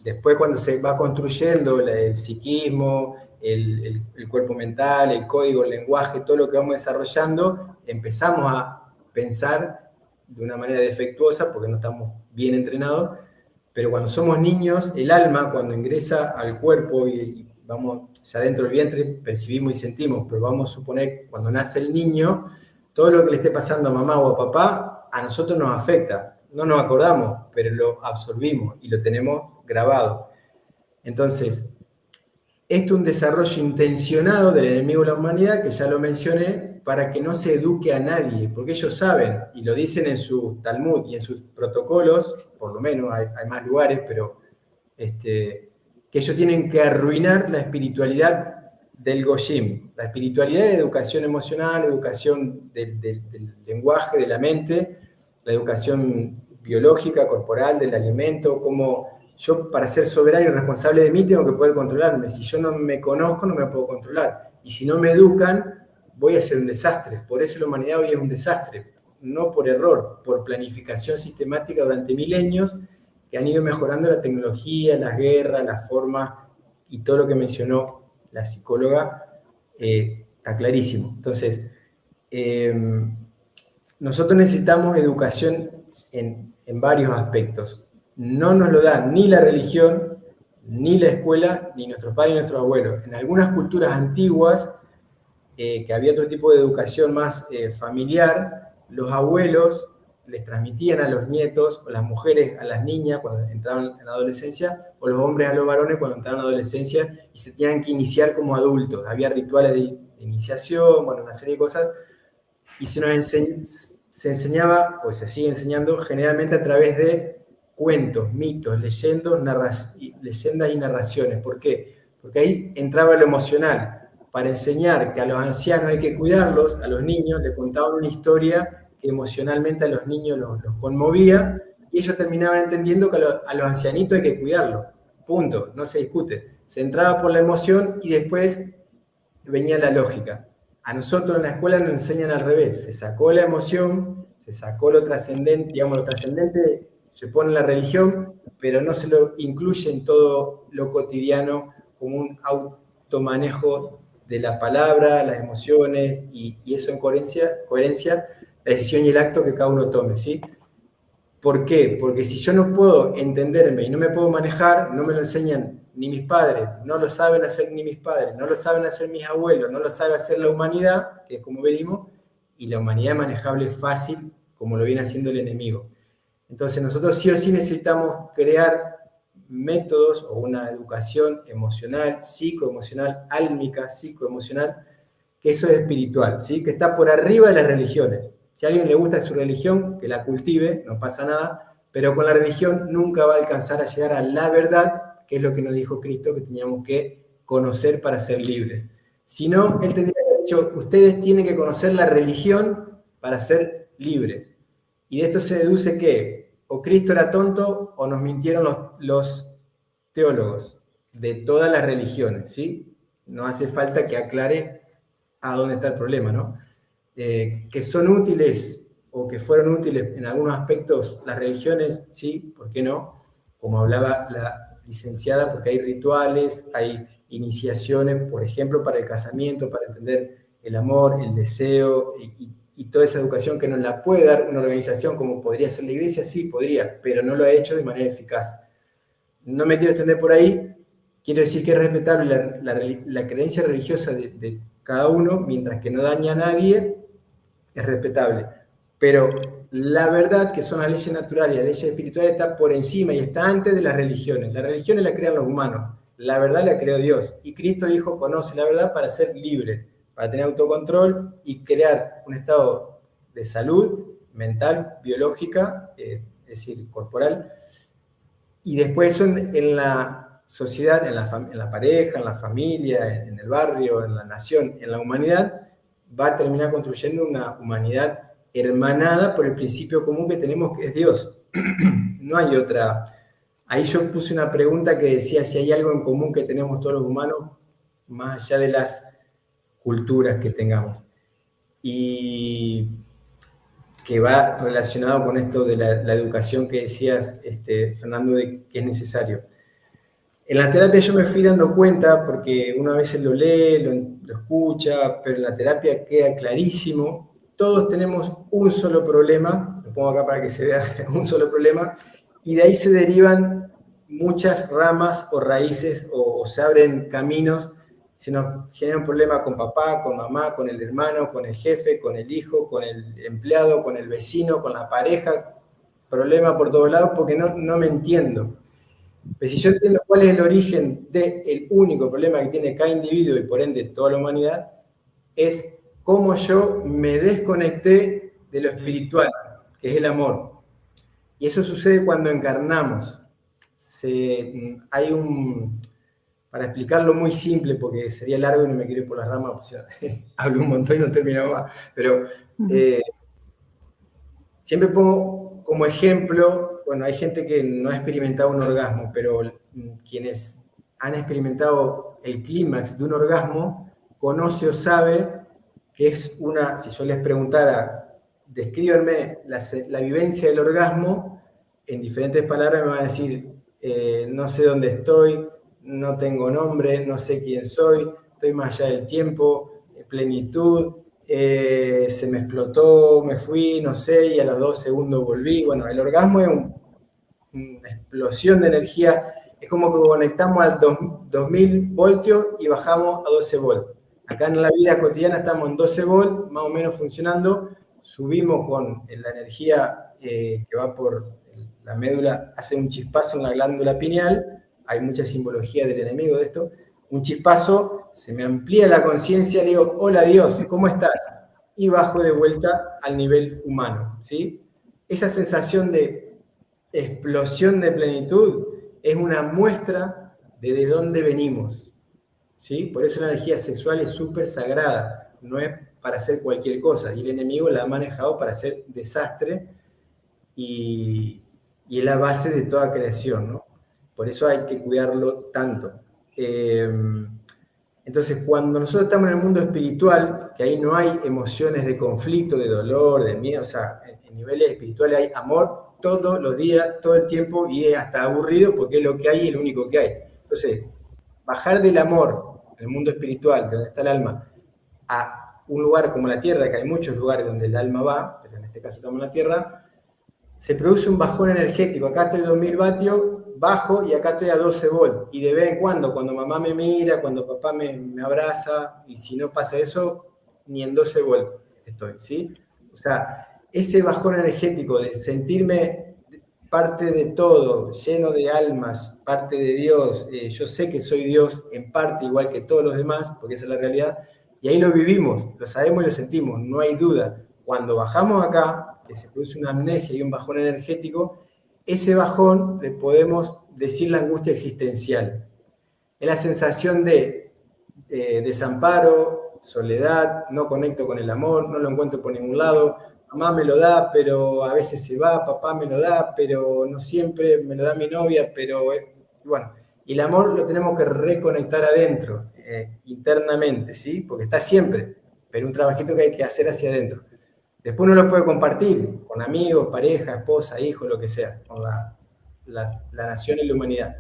Después cuando se va construyendo el psiquismo, el cuerpo mental, el código, el lenguaje, todo lo que vamos desarrollando, empezamos a pensar de una manera defectuosa porque no estamos bien entrenados, pero cuando somos niños, el alma cuando ingresa al cuerpo y vamos ya dentro del vientre, percibimos y sentimos, pero vamos a suponer cuando nace el niño, todo lo que le esté pasando a mamá o a papá, a nosotros nos afecta. No nos acordamos, pero lo absorbimos y lo tenemos grabado. Entonces, esto es un desarrollo intencionado del enemigo de la humanidad, que ya lo mencioné, para que no se eduque a nadie, porque ellos saben, y lo dicen en su Talmud y en sus protocolos, por lo menos hay más lugares, pero que ellos tienen que arruinar la espiritualidad del Goyim, la espiritualidad de educación emocional, educación del lenguaje, de la mente, la educación biológica, corporal, del alimento, como yo para ser soberano y responsable de mí tengo que poder controlarme. Si yo no me conozco, no me puedo controlar. Y si no me educan, voy a ser un desastre. Por eso la humanidad hoy es un desastre. No por error, por planificación sistemática durante milenios que han ido mejorando la tecnología, las guerras, las formas y todo lo que mencionó la psicóloga está clarísimo. Entonces, nosotros necesitamos educación en varios aspectos. No nos lo da ni la religión, ni la escuela, ni nuestros padres ni nuestros abuelos. En algunas culturas antiguas, que había otro tipo de educación más familiar, los abuelos les transmitían a los nietos, o las mujeres a las niñas cuando entraban en la adolescencia, o los hombres a los varones cuando entraban en la adolescencia y se tenían que iniciar como adultos. Había rituales de iniciación, bueno, una serie de cosas, y se enseñaba, o se sigue enseñando, generalmente a través de cuentos, mitos, leyendas y narraciones. ¿Por qué? Porque ahí entraba lo emocional. para enseñar que a los ancianos hay que cuidarlos, a los niños les contaban una historia que emocionalmente a los niños los conmovía, y ellos terminaban entendiendo que a los ancianitos hay que cuidarlos. Punto, no se discute. Se entraba por la emoción y después venía la lógica. A nosotros en la escuela nos enseñan al revés. Se sacó la emoción, se sacó lo trascendente, digamos, lo trascendente se pone en la religión, pero no se lo incluye en todo lo cotidiano como un automanejo de la palabra, las emociones, y eso en coherencia, la decisión y el acto que cada uno tome, ¿sí? ¿Por qué? Porque si yo no puedo entenderme y no me puedo manejar, no me lo enseñan ni mis padres, no lo saben hacer ni mis padres, no lo saben hacer mis abuelos, no lo sabe hacer la humanidad, que es como venimos, y la humanidad manejable es fácil, como lo viene haciendo el enemigo. Entonces nosotros sí o sí necesitamos crear métodos o una educación emocional, psicoemocional, álmica, psicoemocional, que eso es espiritual, ¿sí? Que está por arriba de las religiones. Si a alguien le gusta su religión, que la cultive, no pasa nada, pero con la religión nunca va a alcanzar a llegar a la verdad, que es lo que nos dijo Cristo, que teníamos que conocer para ser libres. Si no, Él tendría que haber dicho, ustedes tienen que conocer la religión para ser libres. Y de esto se deduce que o Cristo era tonto o nos mintieron los teólogos de todas las religiones, ¿sí? No hace falta que aclare a dónde está el problema, ¿no? Que son útiles o que fueron útiles en algunos aspectos las religiones, sí, ¿por qué no? Como hablaba la licenciada, porque hay rituales, hay iniciaciones, por ejemplo, para el casamiento, para entender el amor, el deseo y toda esa educación que nos la puede dar una organización como podría ser la iglesia, sí, podría, pero no lo ha hecho de manera eficaz. No me quiero extender por ahí, quiero decir que es respetable la creencia religiosa de cada uno, mientras que no daña a nadie, es respetable. Pero la verdad, que son las leyes naturales y las leyes espirituales, está por encima y está antes de las religiones. Las religiones las crean los humanos, la verdad la creó Dios. Y Cristo dijo, conoce la verdad para ser libre, para tener autocontrol y crear un estado de salud mental, biológica, es decir, corporal. Y después eso en la sociedad, en la pareja, en la familia, en el barrio, en la nación, en la humanidad, va a terminar construyendo una humanidad hermanada por el principio común que tenemos, que es Dios. No hay otra. Ahí yo puse una pregunta que decía si hay algo en común que tenemos todos los humanos, más allá de las culturas que tengamos. Y que va relacionado con esto de la educación que decías, Fernando, de que es necesario. En la terapia yo me fui dando cuenta, porque uno a veces lo lee, lo escucha, pero en la terapia queda clarísimo. Todos tenemos un solo problema, lo pongo acá para que se vea, un solo problema, y de ahí se derivan muchas ramas o raíces, o se abren caminos. Se nos genera un problema con papá, con mamá, con el hermano, con el jefe, con el hijo, con el empleado, con el vecino, con la pareja. Problema por todos lados porque no me entiendo. Pero si yo entiendo cuál es el origen del único problema que tiene cada individuo y por ende toda la humanidad, es cómo yo me desconecté de lo espiritual, que es el amor. Y eso sucede cuando encarnamos. Hay para explicarlo muy simple, porque sería largo y no me quiero ir por las ramas, o sea, hablo un montón y no termino más, pero siempre pongo como ejemplo, bueno, hay gente que no ha experimentado un orgasmo, pero quienes han experimentado el clímax de un orgasmo, conoce o sabe que es si yo les preguntara, descríbanme la vivencia del orgasmo, en diferentes palabras me van a decir, no sé dónde estoy, no tengo nombre, no sé quién soy, estoy más allá del tiempo, plenitud, se me explotó, me fui, no sé, y a los 2 segundos volví. Bueno, el orgasmo es una explosión de energía, es como que conectamos al 2000 voltios y bajamos a 12 volts. Acá en la vida cotidiana estamos en 12 volts, más o menos funcionando, subimos con la energía que va por la médula, hace un chispazo en la glándula pineal. Hay mucha simbología del enemigo de esto. Un chispazo, se me amplía la conciencia, le digo, hola Dios, ¿cómo estás? Y bajo de vuelta al nivel humano, ¿sí? Esa sensación de explosión de plenitud es una muestra de dónde venimos, ¿sí? Por eso la energía sexual es súper sagrada, no es para hacer cualquier cosa, y el enemigo la ha manejado para hacer desastre y es la base de toda creación, ¿no? Por eso hay que cuidarlo tanto. Entonces, cuando nosotros estamos en el mundo espiritual, que ahí no hay emociones de conflicto, de dolor, de miedo, o sea, en niveles espirituales hay amor todos los días, todo el tiempo, y es hasta aburrido porque es lo que hay y es lo único que hay. Entonces, bajar del amor, en el mundo espiritual, de donde está el alma, a un lugar como la Tierra, que hay muchos lugares donde el alma va, pero en este caso estamos en la Tierra, se produce un bajón energético. Acá estoy a 2000 vatios, bajo, y acá estoy a 12 volt. Y de vez en cuando mamá me mira, cuando papá me abraza, y si no pasa eso, ni en 12 volt estoy, ¿sí? O sea, ese bajón energético de sentirme parte de todo, lleno de almas, parte de Dios, yo sé que soy Dios en parte igual que todos los demás, porque esa es la realidad, y ahí lo vivimos, lo sabemos y lo sentimos, no hay duda. Cuando bajamos acá, que se produce una amnesia y un bajón energético, ese bajón le podemos decir la angustia existencial. Es la sensación de desamparo, soledad, no conecto con el amor, no lo encuentro por ningún lado, mamá me lo da, pero a veces se va, papá me lo da, pero no siempre, me lo da mi novia, pero bueno, y el amor lo tenemos que reconectar adentro, internamente, ¿sí? Porque está siempre, pero un trabajito que hay que hacer hacia adentro. Después uno lo puede compartir con amigos, pareja, esposa, hijo, lo que sea, con la nación y la humanidad.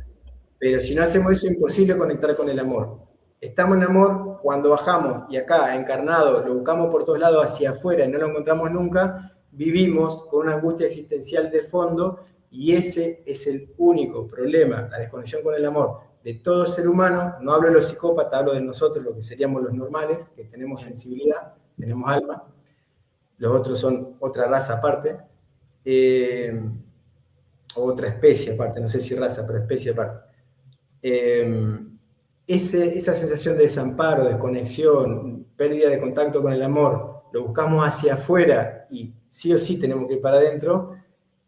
Pero si no hacemos eso, es imposible conectar con el amor. Estamos en amor cuando bajamos y acá, encarnado, lo buscamos por todos lados hacia afuera y no lo encontramos nunca, vivimos con una angustia existencial de fondo y ese es el único problema, la desconexión con el amor de todo ser humano. No hablo de los psicópatas, hablo de nosotros, lo que seríamos los normales, que tenemos sensibilidad, tenemos alma. Los otros son otra raza aparte, otra especie aparte, no sé si raza, pero especie aparte. Esa sensación de desamparo, desconexión, pérdida de contacto con el amor, lo buscamos hacia afuera y sí o sí tenemos que ir para adentro,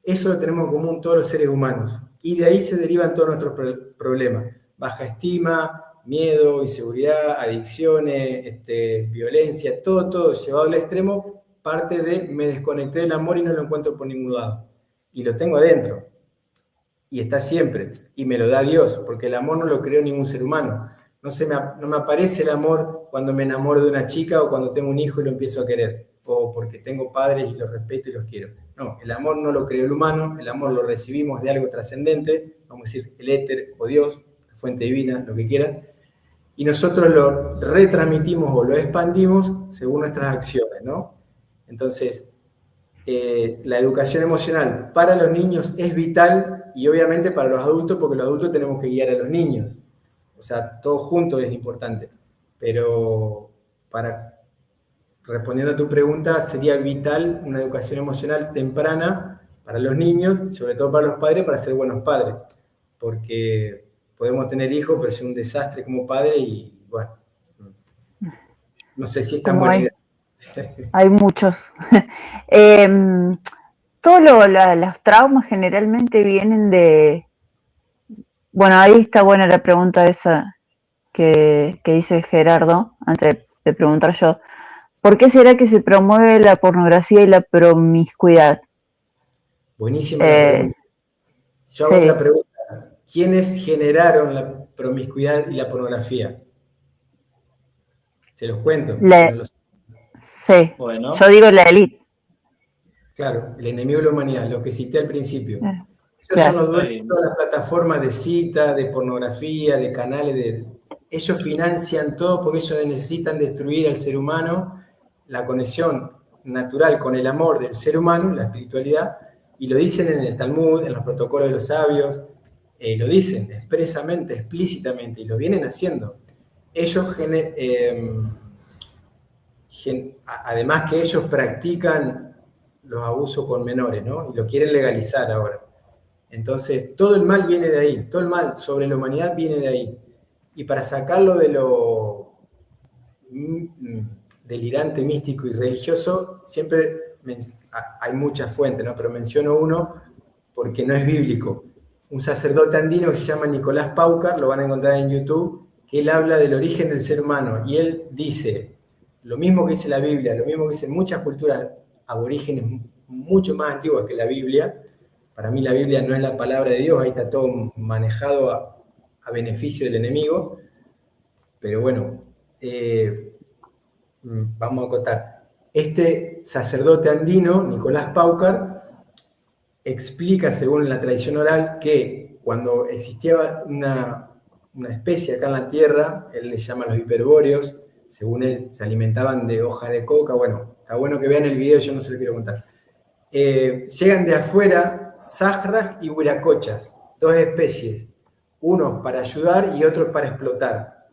eso lo tenemos en común todos los seres humanos. Y de ahí se derivan todos nuestros problemas. Baja estima, miedo, inseguridad, adicciones, violencia, todo llevado al extremo, parte de me desconecté del amor y no lo encuentro por ningún lado. Y lo tengo adentro. Y está siempre. Y me lo da Dios, porque el amor no lo creó ningún ser humano. No me aparece el amor cuando me enamoro de una chica o cuando tengo un hijo y lo empiezo a querer. O porque tengo padres y los respeto y los quiero. No, el amor no lo creó el humano, el amor lo recibimos de algo trascendente, vamos a decir el éter o Dios, la fuente divina, lo que quieran. Y nosotros lo retransmitimos o lo expandimos según nuestras acciones, ¿no? Entonces, la educación emocional para los niños es vital y obviamente para los adultos, porque los adultos tenemos que guiar a los niños. O sea, todo junto es importante. Pero respondiendo a tu pregunta, sería vital una educación emocional temprana para los niños y sobre todo para los padres, para ser buenos padres. Porque podemos tener hijos, pero es un desastre como padre y bueno, no sé si es tan buena idea. Hay muchos. Los traumas generalmente vienen de... Bueno, ahí está buena la pregunta esa que dice Gerardo, antes de preguntar yo. ¿Por qué será que se promueve la pornografía y la promiscuidad? Buenísima la pregunta. Yo hago otra pregunta. ¿Quiénes generaron la promiscuidad y la pornografía? Se los cuento. Sí, bueno. Yo digo la élite. Claro, el enemigo de la humanidad, lo que cité al principio. Ellos son los dueños de todas las plataformas de cita, de pornografía, de canales. Ellos financian todo porque ellos necesitan destruir al ser humano, la conexión natural con el amor del ser humano, la espiritualidad, y lo dicen en el Talmud, en los protocolos de los sabios, lo dicen expresamente, explícitamente, y lo vienen haciendo. Ellos además que ellos practican los abusos con menores, ¿no? Y lo quieren legalizar ahora. Entonces, todo el mal viene de ahí, todo el mal sobre la humanidad viene de ahí. Y para sacarlo de lo delirante, místico y religioso, siempre hay muchas fuentes, ¿no? Pero menciono uno porque no es bíblico. Un sacerdote andino que se llama Nicolás Paucar, lo van a encontrar en YouTube, que él habla del origen del ser humano, y él dice lo mismo que dice la Biblia, lo mismo que dicen muchas culturas aborígenes mucho más antiguas que la Biblia. Para mí la Biblia no es la palabra de Dios, ahí está todo manejado a beneficio del enemigo, pero bueno, vamos a acotar. Este sacerdote andino, Nicolás Paucar, explica, según la tradición oral, que cuando existía una especie acá en la Tierra, él le llama los hiperbóreos, según él se alimentaban de hoja de coca. Bueno, está bueno que vean el video, yo no se lo quiero contar. Llegan de afuera Sahras y Huiracochas, dos especies, uno para ayudar y otro para explotar.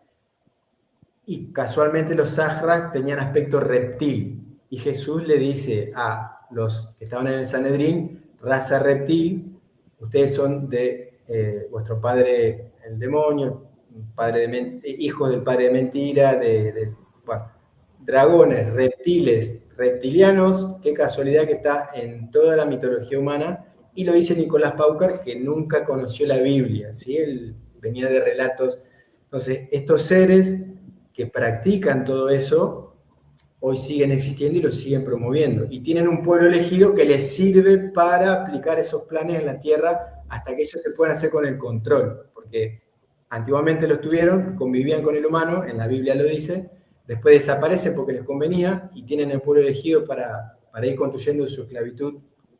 Y casualmente los Sahras tenían aspecto reptil, y Jesús le dice a los que estaban en el Sanedrín: raza reptil, ustedes son de vuestro padre el demonio, hijos del padre de mentira, bueno, dragones, reptiles, reptilianos. Qué casualidad que está en toda la mitología humana, y lo dice Nicolás Paucar, que nunca conoció la Biblia, ¿sí? Él venía de relatos. Entonces, estos seres que practican todo eso hoy siguen existiendo y lo siguen promoviendo, y tienen un pueblo elegido que les sirve para aplicar esos planes en la Tierra hasta que ellos se puedan hacer con el control, porque antiguamente los tuvieron, convivían con el humano, en la Biblia lo dice, después desaparecen porque les convenía y tienen el pueblo elegido para ir construyendo su esclavitud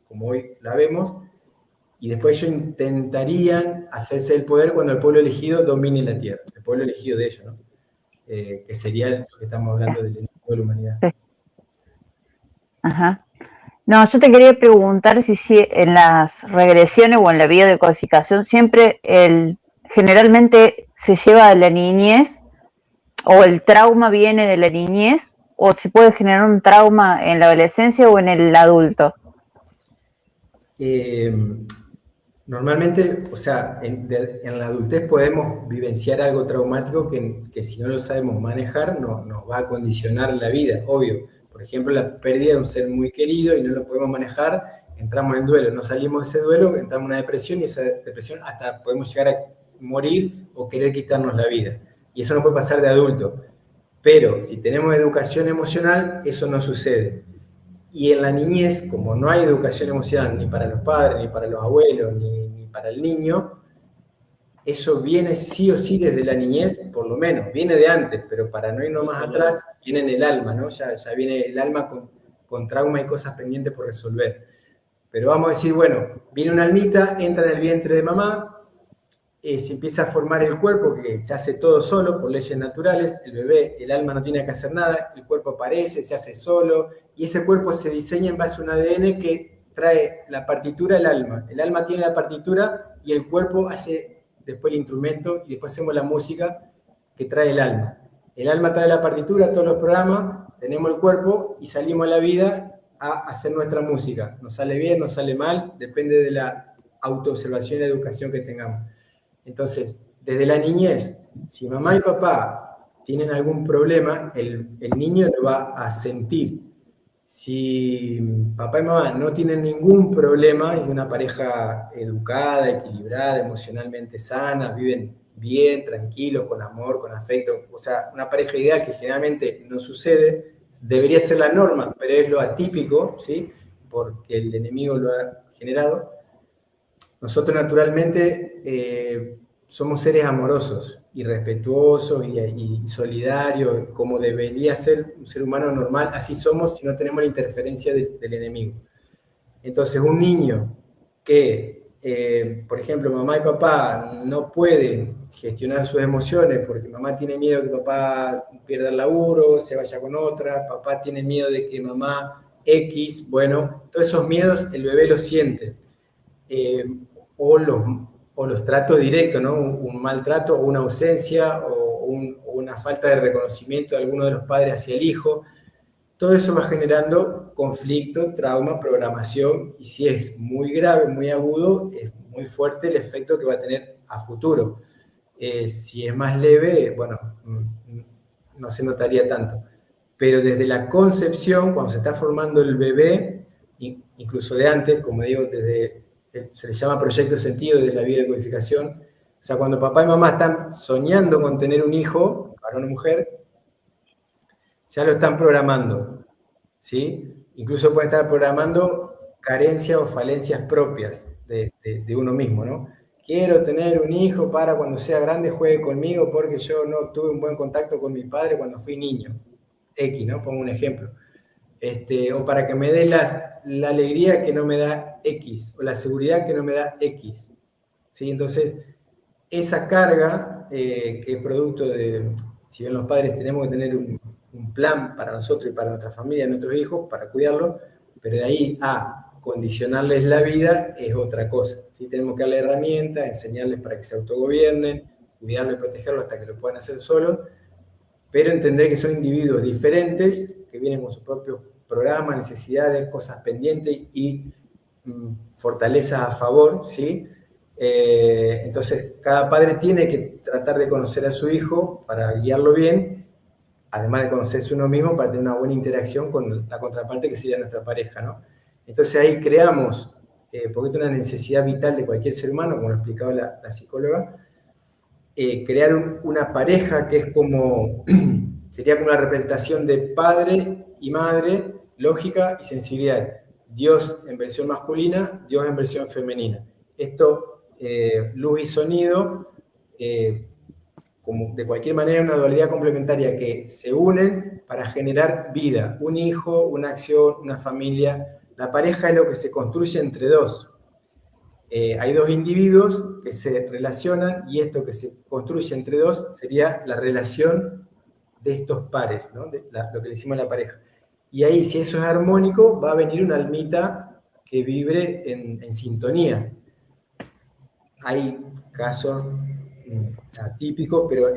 como hoy la vemos, y después ellos intentarían hacerse el poder cuando el pueblo elegido domine la Tierra, el pueblo elegido de ellos, ¿no? Que sería lo que estamos hablando del enemigo de la humanidad. Sí. Ajá. No, yo te quería preguntar si en las regresiones o en la biodecodificación siempre generalmente se lleva a la niñez, o el trauma viene de la niñez, o si puede generar un trauma en la adolescencia o en el adulto. Normalmente, o sea, en la adultez podemos vivenciar algo traumático que si no lo sabemos manejar nos va a condicionar la vida, obvio. Por ejemplo, la pérdida de un ser muy querido y no lo podemos manejar, entramos en duelo, no salimos de ese duelo, entramos en una depresión, y esa depresión hasta podemos llegar a morir o querer quitarnos la vida. Y eso no puede pasar de adulto. Pero si tenemos educación emocional, eso no sucede. Y en la niñez, como no hay educación emocional ni para los padres, ni para los abuelos, ni para el niño, eso viene sí o sí desde la niñez, por lo menos, viene de antes, pero para no irnos más atrás, viene en el alma, ¿no? Ya viene el alma con trauma y cosas pendientes por resolver. Pero vamos a decir, bueno, viene una almita, entra en el vientre de mamá, se empieza a formar el cuerpo, que se hace todo solo por leyes naturales. El bebé, el alma no tiene que hacer nada, el cuerpo aparece, se hace solo, y ese cuerpo se diseña en base a un ADN que trae la partitura del alma. El alma tiene la partitura y el cuerpo hace después el instrumento, y después hacemos la música que trae el alma. El alma trae la partitura, todos los programas, tenemos el cuerpo y salimos a la vida a hacer nuestra música. Nos sale bien, nos sale mal, depende de la autoobservación y educación que tengamos. Entonces, desde la niñez, si mamá y papá tienen algún problema, el niño lo va a sentir. Si papá y mamá no tienen ningún problema, es una pareja educada, equilibrada, emocionalmente sana, viven bien, tranquilos, con amor, con afecto, o sea, una pareja ideal que generalmente no sucede, debería ser la norma, pero es lo atípico, ¿sí? Porque el enemigo lo ha generado. Nosotros naturalmente somos seres amorosos y respetuosos y solidarios, como debería ser un ser humano normal. Así somos si no tenemos la interferencia del enemigo. Entonces, un niño que, por ejemplo, mamá y papá no pueden gestionar sus emociones porque mamá tiene miedo de que papá pierda el laburo, se vaya con otra, papá tiene miedo de que mamá X, bueno, todos esos miedos el bebé los siente. O los tratos directos, ¿no? Un maltrato o una ausencia o una falta de reconocimiento de alguno de los padres hacia el hijo. Todo eso va generando conflicto, trauma, programación, y si es muy grave, muy agudo, es muy fuerte el efecto que va a tener a futuro. Si es más leve, bueno, no se notaría tanto. Pero desde la concepción, cuando se está formando el bebé, incluso de antes, como digo, se le llama proyecto de sentido de la biodecodificación, sea, cuando papá y mamá están soñando con tener un hijo, varón o mujer, ya lo están programando, ¿sí? Incluso pueden estar programando carencias o falencias propias de uno mismo, ¿no? Quiero tener un hijo para cuando sea grande juegue conmigo porque yo no tuve un buen contacto con mi padre cuando fui niño. X, ¿no? Pongo un ejemplo. O para que me dé la alegría que no me da X, o la seguridad que no me da X. ¿Sí? Entonces, esa carga, que es producto de, si bien los padres tenemos que tener un plan para nosotros y para nuestra familia, nuestros hijos, para cuidarlos, pero de ahí a condicionarles la vida es otra cosa. ¿Sí? Tenemos que darle herramientas, enseñarles para que se autogobiernen, cuidarlos y protegerlos hasta que lo puedan hacer solos, pero entender que son individuos diferentes, que vienen con sus propios programas, necesidades, cosas pendientes y fortalezas a favor, ¿sí? Entonces, cada padre tiene que tratar de conocer a su hijo para guiarlo bien, además de conocerse uno mismo para tener una buena interacción con la contraparte que sería nuestra pareja, ¿no? Entonces ahí creamos, porque es una necesidad vital de cualquier ser humano, como lo explicaba la psicóloga, crear una pareja que es como, sería como una representación de padre y madre, lógica y sensibilidad. Dios en versión masculina, Dios en versión femenina. Esto, luz y sonido, como de cualquier manera una dualidad complementaria que se unen para generar vida, un hijo, una acción, una familia. La pareja es lo que se construye entre dos. Hay dos individuos que se relacionan y esto que se construye entre dos sería la relación de estos pares, ¿no? Lo que le decimos a la pareja. Y ahí, si eso es armónico, va a venir una almita que vibre en sintonía. Hay casos atípicos, pero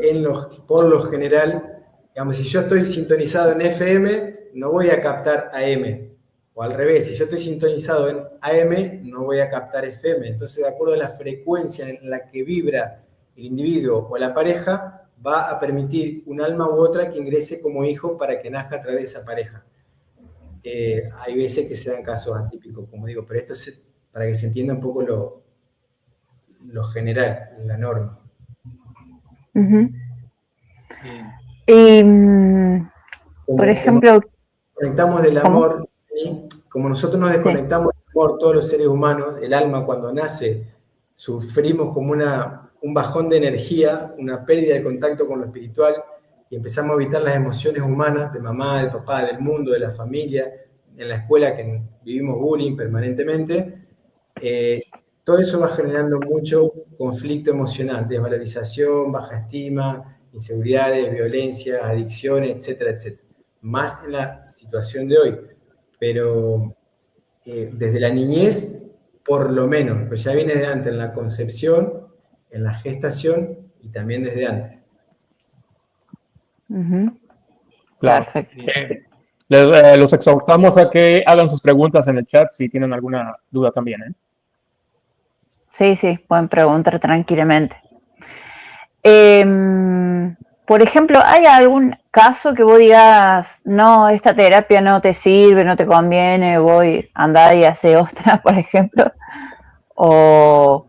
por lo general, digamos, si yo estoy sintonizado en FM, no voy a captar AM. O al revés, si yo estoy sintonizado en AM, no voy a captar FM. Entonces, de acuerdo a la frecuencia en la que vibra el individuo o la pareja, va a permitir un alma u otra que ingrese como hijo para que nazca a través de esa pareja. Hay veces que se dan casos atípicos, como digo, pero esto es para que se entienda un poco lo general, la norma. Ujú. Bien. Y, por ejemplo, Conectamos del ¿cómo? amor, ¿sí? Como nosotros nos desconectamos del amor, todos los seres humanos, el alma cuando nace, sufrimos como un bajón de energía, una pérdida de contacto con lo espiritual, y empezamos a evitar las emociones humanas de mamá, de papá, del mundo, de la familia, en la escuela que vivimos bullying permanentemente. Todo eso va generando mucho conflicto emocional, desvalorización, baja estima, inseguridades, violencia, adicciones, etcétera, etcétera. Más en la situación de hoy, pero desde la niñez, por lo menos, pues ya viene de antes, en la concepción, en la gestación y también desde antes. Ujú. Claro. Perfecto. Los exhortamos a que hagan sus preguntas en el chat si tienen alguna duda también, ¿eh? Sí, pueden preguntar tranquilamente. Por ejemplo, ¿hay algún caso que vos digas, no, esta terapia no te sirve, no te conviene, voy a andar y hacer otra, por ejemplo? ¿O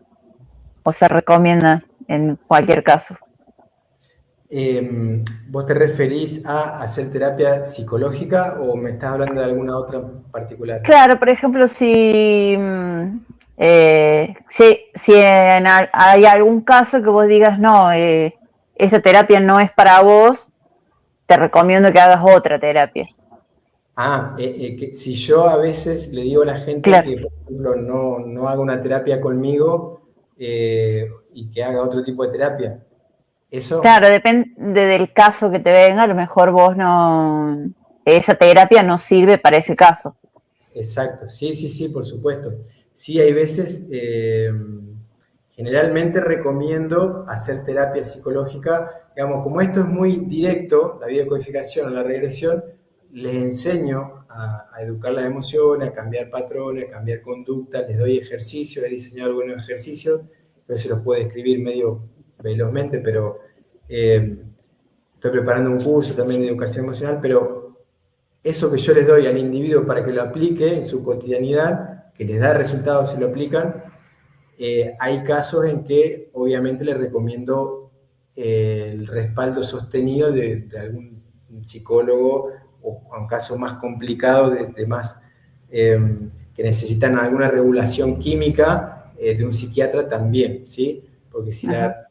se recomienda en cualquier caso? ¿Vos te referís a hacer terapia psicológica o me estás hablando de alguna otra en particular? Claro, por ejemplo, si hay algún caso que vos digas, no, esta terapia no es para vos, te recomiendo que hagas otra terapia. Que si yo a veces le digo a la gente Claro. que, por ejemplo, no haga una terapia conmigo y que haga otro tipo de terapia. ¿Eso? Claro, depende del caso que te venga, a lo mejor vos esa terapia no sirve para ese caso. Exacto, sí, por supuesto. Sí, hay veces, generalmente recomiendo hacer terapia psicológica, digamos, como esto es muy directo, la biodecodificación o la regresión, les enseño a educar las emociones, a cambiar patrones, a cambiar conducta, les doy ejercicios, he diseñado algunos ejercicios, pero se los puedo describir medio velozmente, pero estoy preparando un curso también de educación emocional, pero eso que yo les doy al individuo para que lo aplique en su cotidianidad, que les da resultados si lo aplican, Hay casos en que obviamente les recomiendo el respaldo sostenido de algún psicólogo, o en casos más complicados, de más que necesitan alguna regulación química, de un psiquiatra también, ¿sí? Porque si la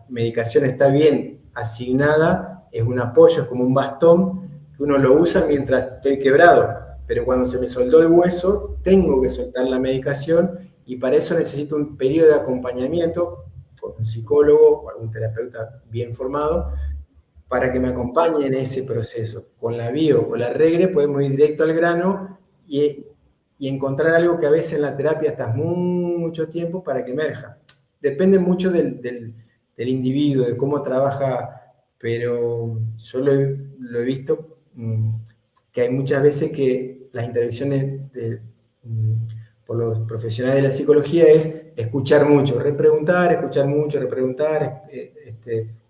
medicación está bien asignada, es un apoyo, es como un bastón que uno lo usa mientras estoy quebrado, pero cuando se me soldó el hueso, tengo que soltar la medicación, y para eso necesito un periodo de acompañamiento por un psicólogo o algún terapeuta bien formado, para que me acompañe en ese proceso. Con la bio o la regre podemos ir directo al grano y encontrar algo que a veces en la terapia estás mucho tiempo para que emerja. Depende mucho del individuo, de cómo trabaja, pero yo lo he visto, que hay muchas veces que las intervenciones por los profesionales de la psicología es escuchar mucho, repreguntar, escuchar mucho, repreguntar,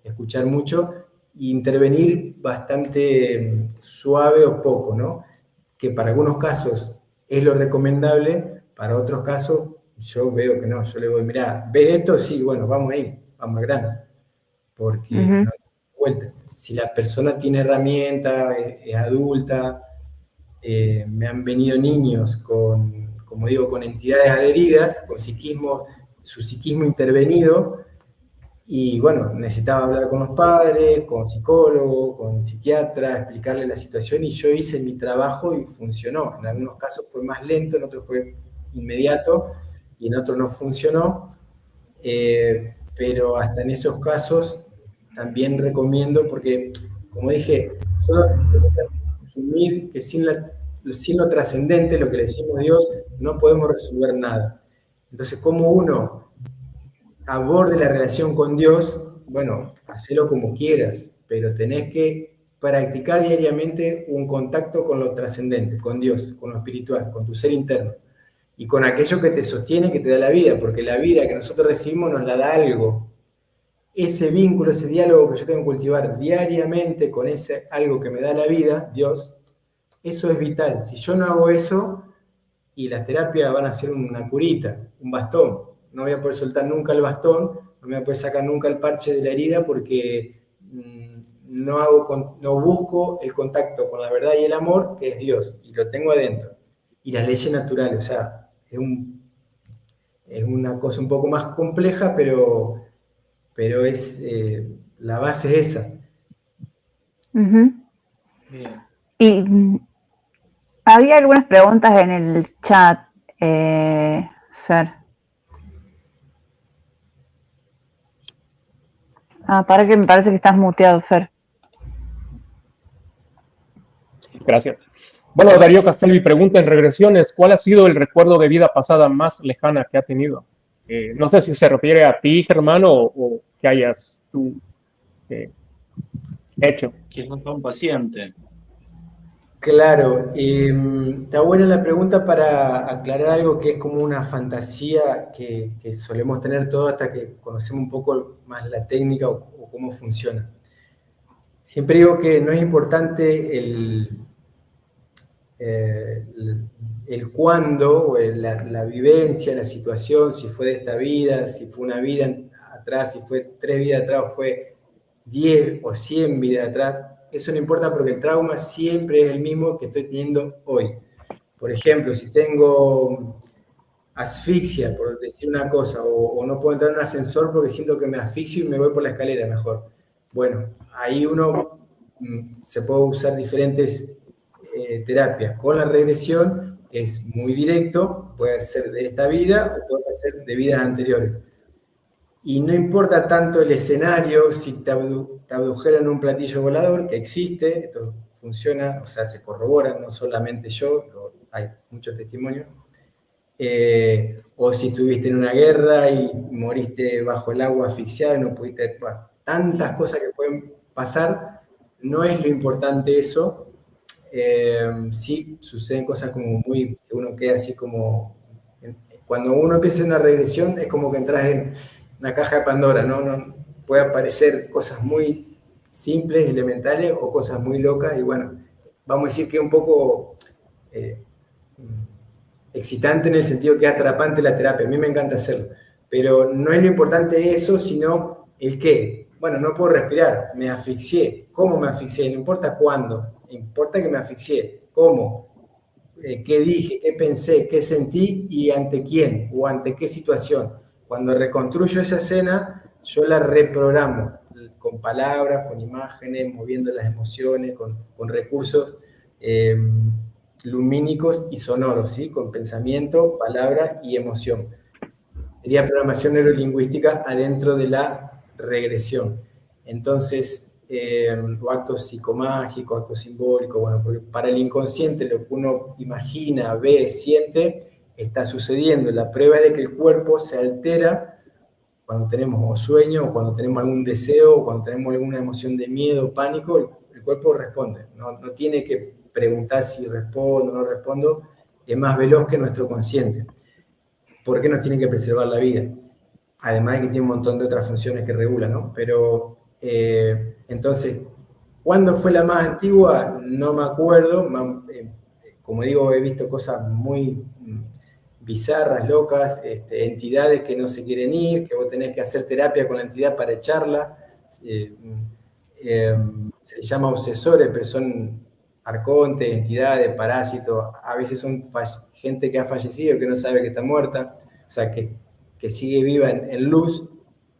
escuchar mucho, e intervenir bastante suave o poco, ¿no? Que para algunos casos es lo recomendable, para otros casos yo veo que no, yo le voy, mirá, ¿ves esto? Sí, bueno, vamos ahí, vamos al grano, porque no hay vuelta. Si la persona tiene herramientas, es adulta, me han venido niños con, como digo, con entidades adheridas, con psiquismo, su psiquismo intervenido, y bueno, necesitaba hablar con los padres, con psicólogo, con psiquiatra, explicarle la situación, y yo hice mi trabajo y funcionó. En algunos casos fue más lento, en otros fue inmediato, y en otros no funcionó, pero hasta en esos casos también recomiendo, porque como dije, solo asumir que sin lo trascendente, lo que le decimos Dios, no podemos resolver nada. Entonces, ¿cómo uno aborde la relación con Dios? Bueno, hacelo como quieras, pero tenés que practicar diariamente un contacto con lo trascendente, con Dios, con lo espiritual, con tu ser interno, y con aquello que te sostiene, que te da la vida, porque la vida que nosotros recibimos nos la da algo. Ese vínculo, ese diálogo que yo tengo que cultivar diariamente con ese algo que me da la vida, Dios, eso es vital. Si yo no hago eso, y las terapias van a ser una curita, un bastón, no voy a poder soltar nunca el bastón, no me voy a poder sacar nunca el parche de la herida, porque no busco el contacto con la verdad y el amor, que es Dios, y lo tengo adentro. Y las leyes naturales, o sea, es una cosa un poco más compleja, pero es, la base es esa. Bien. Y había algunas preguntas en el chat, Fer. Para que me parece que estás muteado, Fer. Gracias. Bueno, Darío Castelvi pregunta en regresiones, ¿cuál ha sido el recuerdo de vida pasada más lejana que ha tenido? No sé si se refiere a ti, Germán, o que hayas tú hecho. Que no fue un paciente. Claro, está buena la pregunta para aclarar algo que es como una fantasía que solemos tener todos hasta que conocemos un poco más la técnica o cómo funciona. Siempre digo que no es importante el cuándo, o la vivencia, la situación, si fue de esta vida, si fue una vida atrás, si fue 3 vidas atrás, o fue 10 o 100 vidas atrás. Eso no importa, porque el trauma siempre es el mismo que estoy teniendo hoy. Por ejemplo, si tengo asfixia, por decir una cosa, o no puedo entrar en un ascensor porque siento que me asfixio y me voy por la escalera mejor. Bueno, ahí uno se puede usar diferentes terapias. Con la regresión es muy directo, puede ser de esta vida o puede ser de vidas anteriores. Y no importa tanto el escenario, si te abdujeron un platillo volador, que existe, esto funciona, o sea, se corrobora, no solamente yo, hay muchos testimonios, o si estuviste en una guerra y moriste bajo el agua asfixiado y no pudiste, bueno, tantas cosas que pueden pasar, no es lo importante eso. Sí suceden cosas como que uno queda así como, cuando uno empieza una regresión es como que entras en una caja de Pandora, ¿no? Puede aparecer cosas muy simples, elementales, o cosas muy locas, y bueno, vamos a decir que un poco excitante en el sentido que es atrapante la terapia, a mí me encanta hacerlo, pero no es lo importante eso, sino el qué. Bueno, no puedo respirar, me asfixié. ¿Cómo me asfixié? No importa cuándo, importa que me asfixié. ¿Cómo? ¿Qué dije? ¿Qué pensé? ¿Qué sentí? ¿Y ante quién? ¿O ante qué situación? Cuando reconstruyo esa escena, yo la reprogramo con palabras, con imágenes, moviendo las emociones, con recursos lumínicos y sonoros, ¿sí? Con pensamiento, palabra y emoción. Sería programación neurolingüística adentro de la regresión. Entonces, o actos psicomágicos, actos simbólicos, bueno, porque para el inconsciente lo que uno imagina, ve, siente, está sucediendo. La prueba es de que el cuerpo se altera cuando tenemos o sueño, o cuando tenemos algún deseo, o cuando tenemos alguna emoción de miedo, pánico, el cuerpo responde. No tiene que preguntar si respondo o no respondo, es más veloz que nuestro consciente. ¿Por qué nos tiene que preservar la vida? Además de que tiene un montón de otras funciones que regulan, ¿no? Pero, entonces, ¿cuándo fue la más antigua? No me acuerdo. Como digo, he visto cosas muy bizarras, locas, entidades que no se quieren ir, que vos tenés que hacer terapia con la entidad para echarla. Se llama obsesores, pero son arcontes, entidades, parásitos. A veces son gente que ha fallecido, que no sabe que está muerta, o sea, que sigue viva en luz,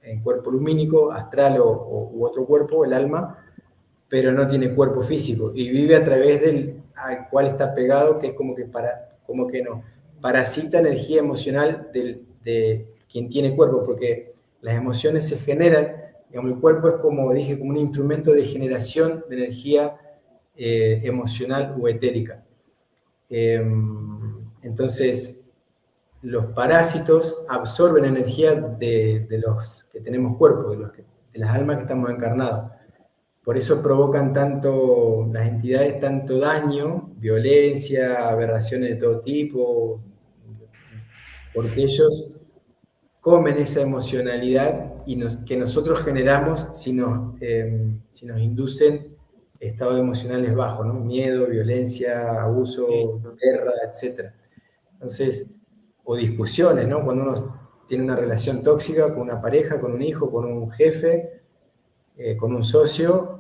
en cuerpo lumínico, astral u otro cuerpo, el alma, pero no tiene cuerpo físico y vive a través del al cual está pegado, que es como que no, parasita energía emocional de quien tiene cuerpo, porque las emociones se generan, digamos, el cuerpo es como dije, como un instrumento de generación de energía emocional o etérica. Entonces, los parásitos absorben energía de los que tenemos cuerpo, de las almas que estamos encarnados. Por eso provocan las entidades tanto daño, violencia, aberraciones de todo tipo, porque ellos comen esa emocionalidad que nosotros generamos si nos inducen estados emocionales bajos, ¿no? Miedo, violencia, abuso, guerra, etc. Entonces, o discusiones, ¿no? Cuando uno tiene una relación tóxica con una pareja, con un hijo, con un jefe, con un socio,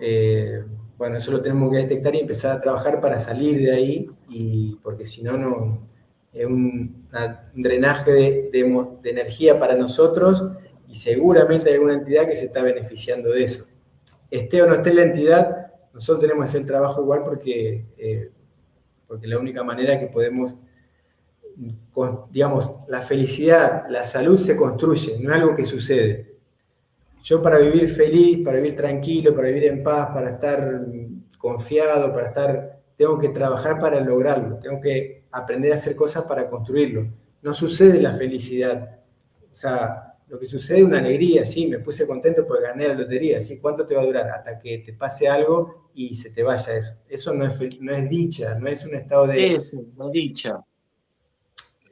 bueno, eso lo tenemos que detectar y empezar a trabajar para salir de ahí, porque si no, es un drenaje de energía para nosotros y seguramente hay alguna entidad que se está beneficiando de eso. Esté o no esté la entidad, nosotros tenemos que hacer el trabajo igual porque la única manera que podemos, digamos, la felicidad, la salud se construye, no es algo que sucede. Yo para vivir feliz, para vivir tranquilo, para vivir en paz, para estar confiado, tengo que trabajar para lograrlo, tengo que aprender a hacer cosas para construirlo. No sucede la felicidad. O sea, lo que sucede es una alegría, sí, me puse contento porque gané la lotería, sí, ¿cuánto te va a durar? Hasta que te pase algo y se te vaya eso. Eso no es dicha, no es un estado de... Eso, la dicha.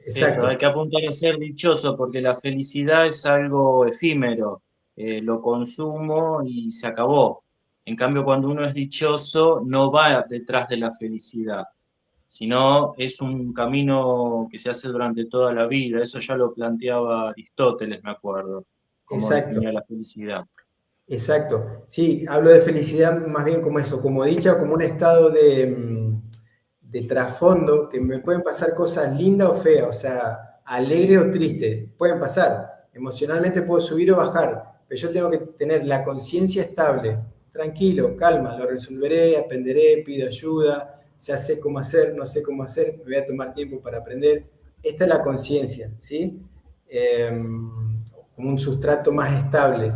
Exacto. Eso, hay que apuntar a ser dichoso porque la felicidad es algo efímero, lo consumo y se acabó. En cambio, cuando uno es dichoso, no va detrás de la felicidad, sino es un camino que se hace durante toda la vida. Eso ya lo planteaba Aristóteles, me acuerdo, como Exacto. definía la felicidad. Exacto. Sí, hablo de felicidad más bien como eso, como dicha, como un estado de trasfondo, que me pueden pasar cosas lindas o feas, o sea, alegre o triste, pueden pasar. Emocionalmente puedo subir o bajar, pero yo tengo que tener la conciencia estable, tranquilo, calma, lo resolveré, aprenderé, pido ayuda, ya sé cómo hacer, no sé cómo hacer, me voy a tomar tiempo para aprender. Esta es la conciencia, ¿sí? Como un sustrato más estable.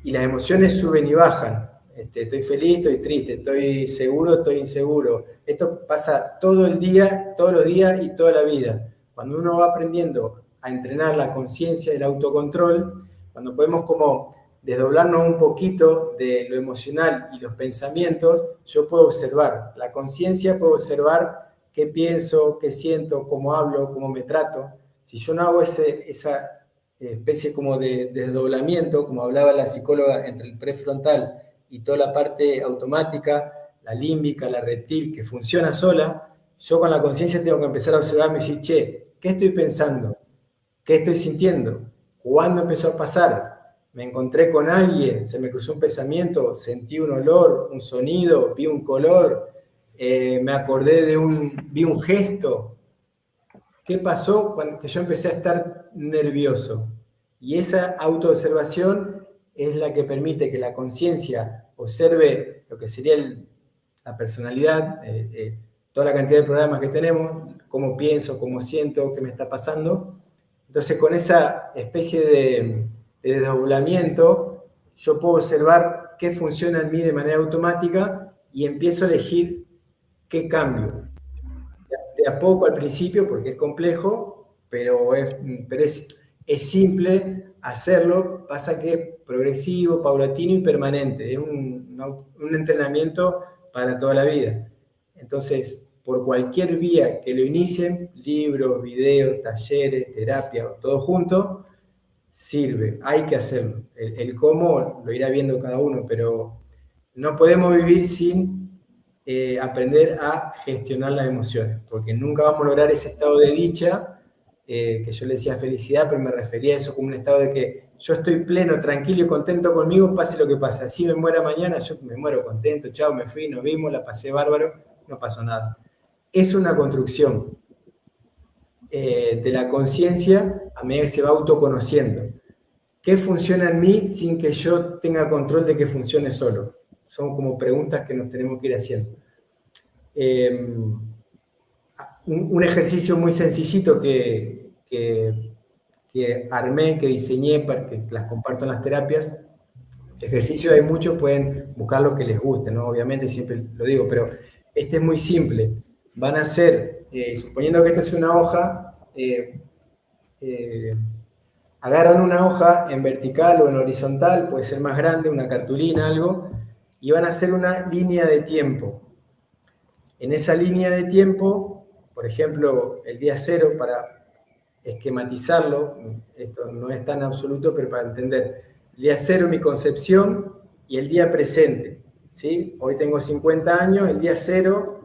Y las emociones suben y bajan. Estoy feliz, estoy triste, estoy seguro, estoy inseguro. Esto pasa todo el día, todos los días y toda la vida. Cuando uno va aprendiendo a entrenar la conciencia y el autocontrol, cuando podemos como desdoblarnos un poquito de lo emocional y los pensamientos, yo puedo observar. La conciencia puedo observar qué pienso, qué siento, cómo hablo, cómo me trato. Si yo no hago esa especie como de desdoblamiento, como hablaba la psicóloga, entre el prefrontal y toda la parte automática, la límbica, la reptil, que funciona sola, yo con la conciencia tengo que empezar a observarme y decir, che, ¿Qué estoy pensando? ¿Qué estoy sintiendo? ¿Cuándo empezó a pasar? Me encontré con alguien, se me cruzó un pensamiento, sentí un olor, un sonido, vi un color, me acordé vi un gesto. ¿Qué pasó cuando que yo empecé a estar nervioso? Y esa autoobservación es la que permite que la conciencia observe lo que sería la personalidad, toda la cantidad de programas que tenemos, cómo pienso, cómo siento, qué me está pasando. Entonces, con esa especie de desdoblamiento, yo puedo observar qué funciona en mí de manera automática y empiezo a elegir qué cambio. De a poco al principio, porque es complejo, pero es simple hacerlo. Pasa que es progresivo, paulatino y permanente. Es un entrenamiento para toda la vida. Entonces, por cualquier vía que lo inicien, libros, videos, talleres, terapia, todo junto, sirve, hay que hacerlo. El cómo lo irá viendo cada uno, pero no podemos vivir sin aprender a gestionar las emociones, porque nunca vamos a lograr ese estado de dicha, que yo le decía felicidad, pero me refería a eso como un estado de que yo estoy pleno, tranquilo y contento conmigo, pase lo que pase. Así me muera mañana, yo me muero contento, chao, me fui, nos vimos, la pasé bárbaro, no pasó nada. Es una construcción de la conciencia a medida que se va autoconociendo. ¿Qué funciona en mí sin que yo tenga control de que funcione solo? Son como preguntas que nos tenemos que ir haciendo. Un ejercicio muy sencillito que armé, que diseñé para que las comparto en las terapias. Ejercicios hay muchos, pueden buscar lo que les guste, ¿no? Obviamente siempre lo digo, pero este es muy simple. Van a ser, suponiendo que esto es una hoja, agarran una hoja en vertical o en horizontal, puede ser más grande, una cartulina, algo, y van a hacer una línea de tiempo. En esa línea de tiempo, por ejemplo, el día 0, para esquematizarlo, esto no es tan absoluto, pero para entender, el día 0 mi concepción y el día presente, ¿sí? Hoy tengo 50 años, el día 0,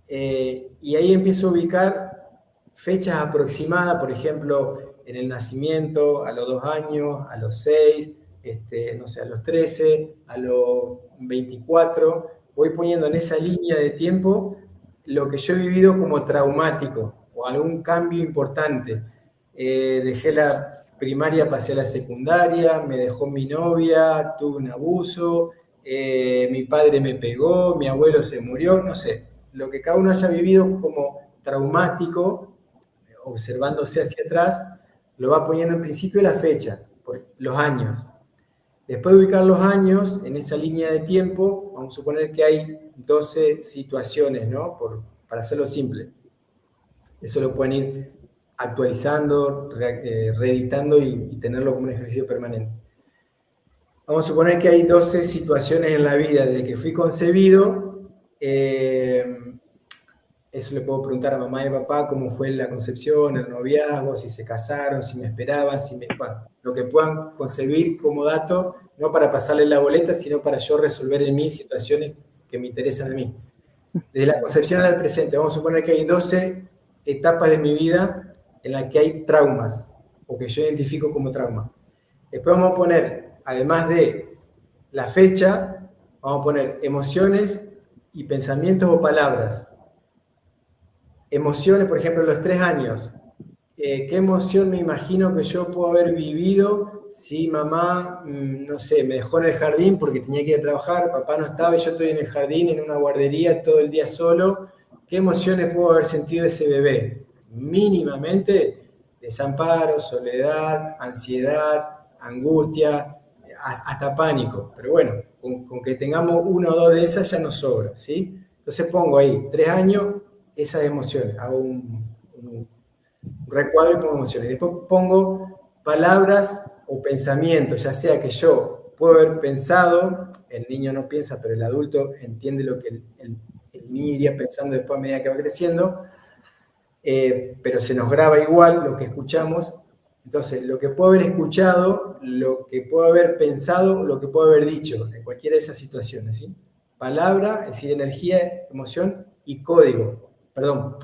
y ahí empiezo a ubicar fechas aproximadas, por ejemplo, en el nacimiento, a los 2 años, a los 6, no sé, a los 13, a los 24, voy poniendo en esa línea de tiempo lo que yo he vivido como traumático o algún cambio importante. Dejé la primaria, pasé a la secundaria, me dejó mi novia, tuve un abuso, mi padre me pegó, mi abuelo se murió, no sé, lo que cada uno haya vivido como traumático, observándose hacia atrás, lo va poniendo en principio la fecha, por los años. Después de ubicar los años en esa línea de tiempo, vamos a suponer que hay 12 situaciones, ¿no? Para hacerlo simple. Eso lo pueden ir actualizando, reeditando y tenerlo como un ejercicio permanente. Vamos a suponer que hay 12 situaciones en la vida desde que fui concebido. Eso le puedo preguntar a mamá y papá cómo fue la concepción, el noviazgo, si se casaron, si me esperaban, bueno, lo que puedan concebir como dato, no para pasarle la boleta, sino para yo resolver en mí situaciones que me interesan a mí. Desde la concepción al presente, vamos a suponer que hay 12 etapas de mi vida en las que hay traumas, o que yo identifico como trauma. Después vamos a poner, además de la fecha, vamos a poner emociones y pensamientos o palabras. Emociones, por ejemplo, los 3 años. ¿Qué emoción me imagino que yo puedo haber vivido si mamá, no sé, me dejó en el jardín porque tenía que ir a trabajar, papá no estaba y yo estoy en el jardín, en una guardería, todo el día solo? ¿Qué emociones puedo haber sentido ese bebé? Mínimamente, desamparo, soledad, ansiedad, angustia, hasta pánico. Pero bueno, con que tengamos 1 o 2 de esas ya nos sobra, ¿sí? Entonces pongo ahí, 3 años, esas emociones, hago un recuadro y pongo emociones. Después pongo palabras o pensamientos, ya sea que yo puedo haber pensado, el niño no piensa, pero el adulto entiende lo que el niño iría pensando después a medida que va creciendo, pero se nos graba igual lo que escuchamos. Entonces, lo que puedo haber escuchado, lo que puedo haber pensado, lo que puedo haber dicho en cualquiera de esas situaciones, ¿sí? Palabra, es decir, energía, emoción y código. Perdón,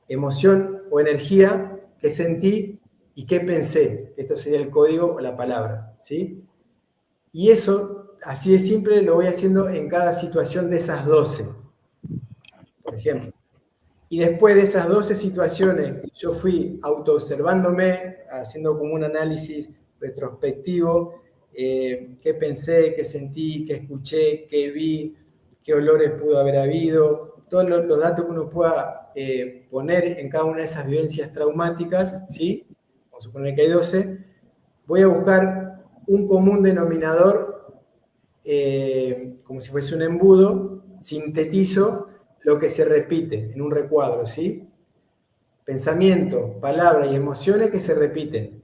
emoción o energía qué sentí y qué pensé. Esto sería el código o la palabra, ¿sí? Y eso, así de simple, lo voy haciendo en cada situación de esas 12, por ejemplo. Y después de esas 12 situaciones que yo fui autoobservándome, haciendo como un análisis retrospectivo, qué pensé, qué sentí, qué escuché, qué vi, qué olores pudo haber habido, todos los datos que uno pueda poner en cada una de esas vivencias traumáticas, ¿sí? Vamos a suponer que hay 12, voy a buscar un común denominador, como si fuese un embudo, sintetizo lo que se repite en un recuadro, ¿sí? Pensamientos, palabras y emociones que se repiten,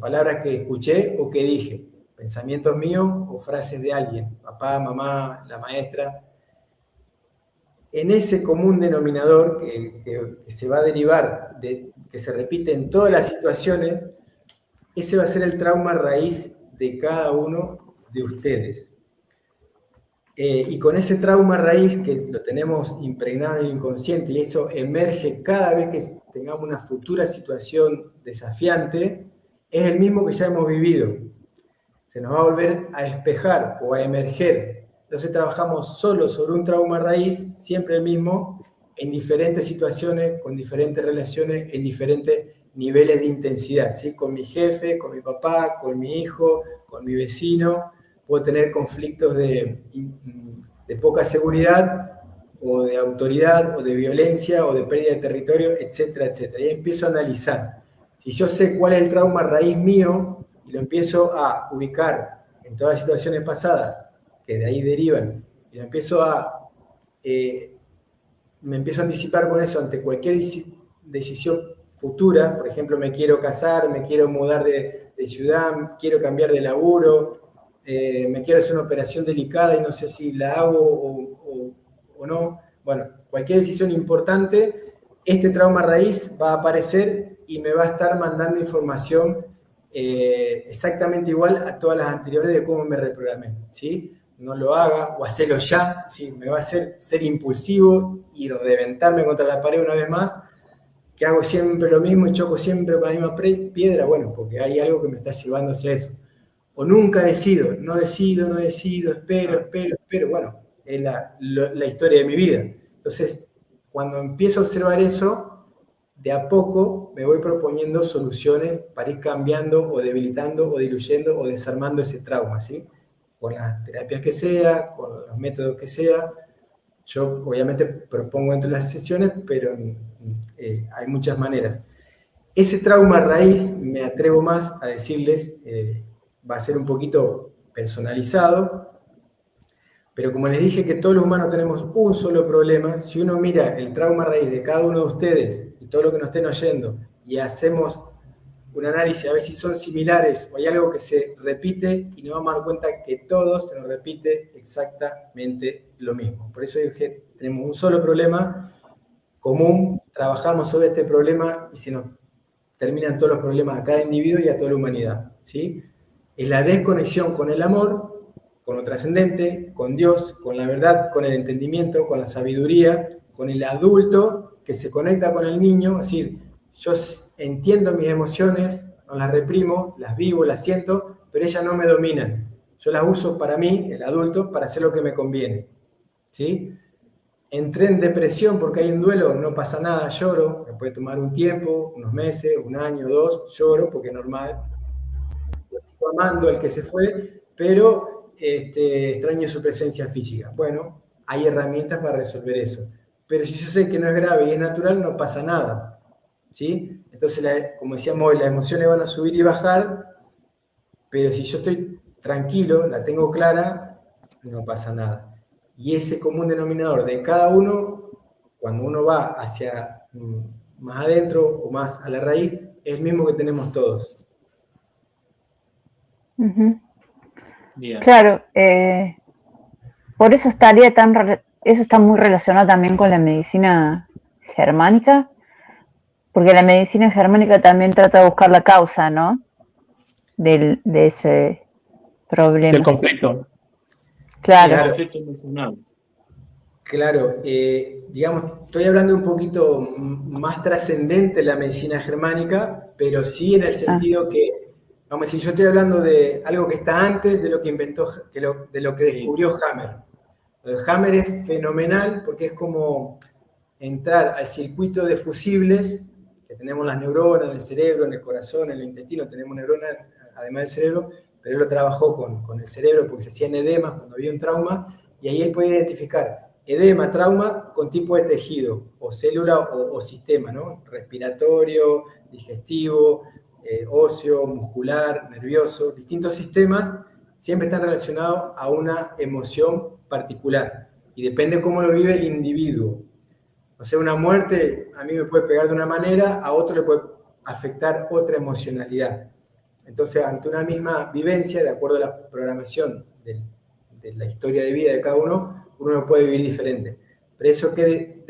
palabras que escuché o que dije, pensamientos míos o frases de alguien, papá, mamá, la maestra. En ese común denominador que se va a derivar, que se repite en todas las situaciones, ese va a ser el trauma raíz de cada uno de ustedes. Y con ese trauma raíz que lo tenemos impregnado en el inconsciente y eso emerge cada vez que tengamos una futura situación desafiante, es el mismo que ya hemos vivido. Se nos va a volver a espejar o a emerger. Entonces trabajamos solo sobre un trauma raíz, siempre el mismo, en diferentes situaciones, con diferentes relaciones, en diferentes niveles de intensidad, ¿sí? Con mi jefe, con mi papá, con mi hijo, con mi vecino. Puedo tener conflictos de poca seguridad, o de autoridad, o de violencia, o de pérdida de territorio, etcétera, etcétera. Y empiezo a analizar. Si yo sé cuál es el trauma raíz mío, y lo empiezo a ubicar en todas las situaciones pasadas, que de ahí derivan, y lo empiezo a... me empiezo a anticipar con eso ante cualquier decisión futura. Por ejemplo, me quiero casar, me quiero mudar de ciudad, quiero cambiar de laburo, me quiero hacer una operación delicada y no sé si la hago o no. Bueno, cualquier decisión importante, este trauma raíz va a aparecer y me va a estar mandando información exactamente igual a todas las anteriores de cómo me reprogramé, ¿sí? No lo haga o hacelo ya, ¿sí? Me va a hacer ser impulsivo y reventarme contra la pared una vez más, que hago siempre lo mismo y choco siempre con la misma piedra. Bueno, porque hay algo que me está llevando hacia eso. O nunca decido, no decido, espero. Bueno, es la historia de mi vida. Entonces, cuando empiezo a observar eso, de a poco me voy proponiendo soluciones para ir cambiando o debilitando o diluyendo o desarmando ese trauma, ¿sí? Con las terapias que sea, con los métodos que sea. Yo obviamente propongo dentro de las sesiones, pero hay muchas maneras. Ese trauma raíz, me atrevo más a decirles, va a ser un poquito personalizado, pero como les dije que todos los humanos tenemos un solo problema, si uno mira el trauma raíz de cada uno de ustedes y todo lo que nos estén oyendo y hacemos un análisis a ver si son similares o hay algo que se repite, y nos vamos a dar cuenta que todos se nos repite exactamente lo mismo. Por eso dije, tenemos un solo problema común, trabajamos sobre este problema y se nos terminan todos los problemas a cada individuo y a toda la humanidad, ¿sí? Es la desconexión con el amor, con lo trascendente, con Dios, con la verdad, con el entendimiento, con la sabiduría, con el adulto que se conecta con el niño. Es decir, yo entiendo mis emociones, no las reprimo, las vivo, las siento, pero ellas no me dominan. Yo las uso para mí, el adulto, para hacer lo que me conviene, ¿sí? Entré en depresión porque hay un duelo, no pasa nada, lloro, me puede tomar un tiempo, unos meses, un año, 2, lloro porque es normal. Lo sigo amando al que se fue, pero extraño su presencia física. Bueno, hay herramientas para resolver eso. Pero si yo sé que no es grave y es natural, no pasa nada, ¿sí? Entonces, como decíamos hoy, las emociones van a subir y bajar, pero si yo estoy tranquilo, la tengo clara, no pasa nada. Y ese común denominador de cada uno, cuando uno va hacia más adentro o más a la raíz, es el mismo que tenemos todos. Uh-huh. Bien. Claro, por eso eso está muy relacionado también con la medicina germánica, porque la medicina germánica también trata de buscar la causa, ¿no? De ese problema. Del conflicto. Claro. El conflicto emocional. Claro, digamos, estoy hablando un poquito más trascendente de la medicina germánica, pero sí en el sentido que, vamos a decir, yo estoy hablando de algo que está antes de lo que inventó, de lo que Sí. descubrió Hammer. Lo de Hammer es fenomenal porque es como entrar al circuito de fusibles, que tenemos las neuronas en el cerebro, en el corazón, en el intestino, tenemos neuronas además del cerebro, pero él lo trabajó con el cerebro porque se hacían edemas cuando había un trauma, y ahí él puede identificar edema, trauma con tipo de tejido, o célula o sistema, ¿no? Respiratorio, digestivo, óseo, muscular, nervioso, distintos sistemas siempre están relacionados a una emoción particular y depende cómo lo vive el individuo. O sea, una muerte a mí me puede pegar de una manera, a otro le puede afectar otra emocionalidad. Entonces, ante una misma vivencia, de acuerdo a la programación de la historia de vida de cada uno, uno lo puede vivir diferente. Pero eso que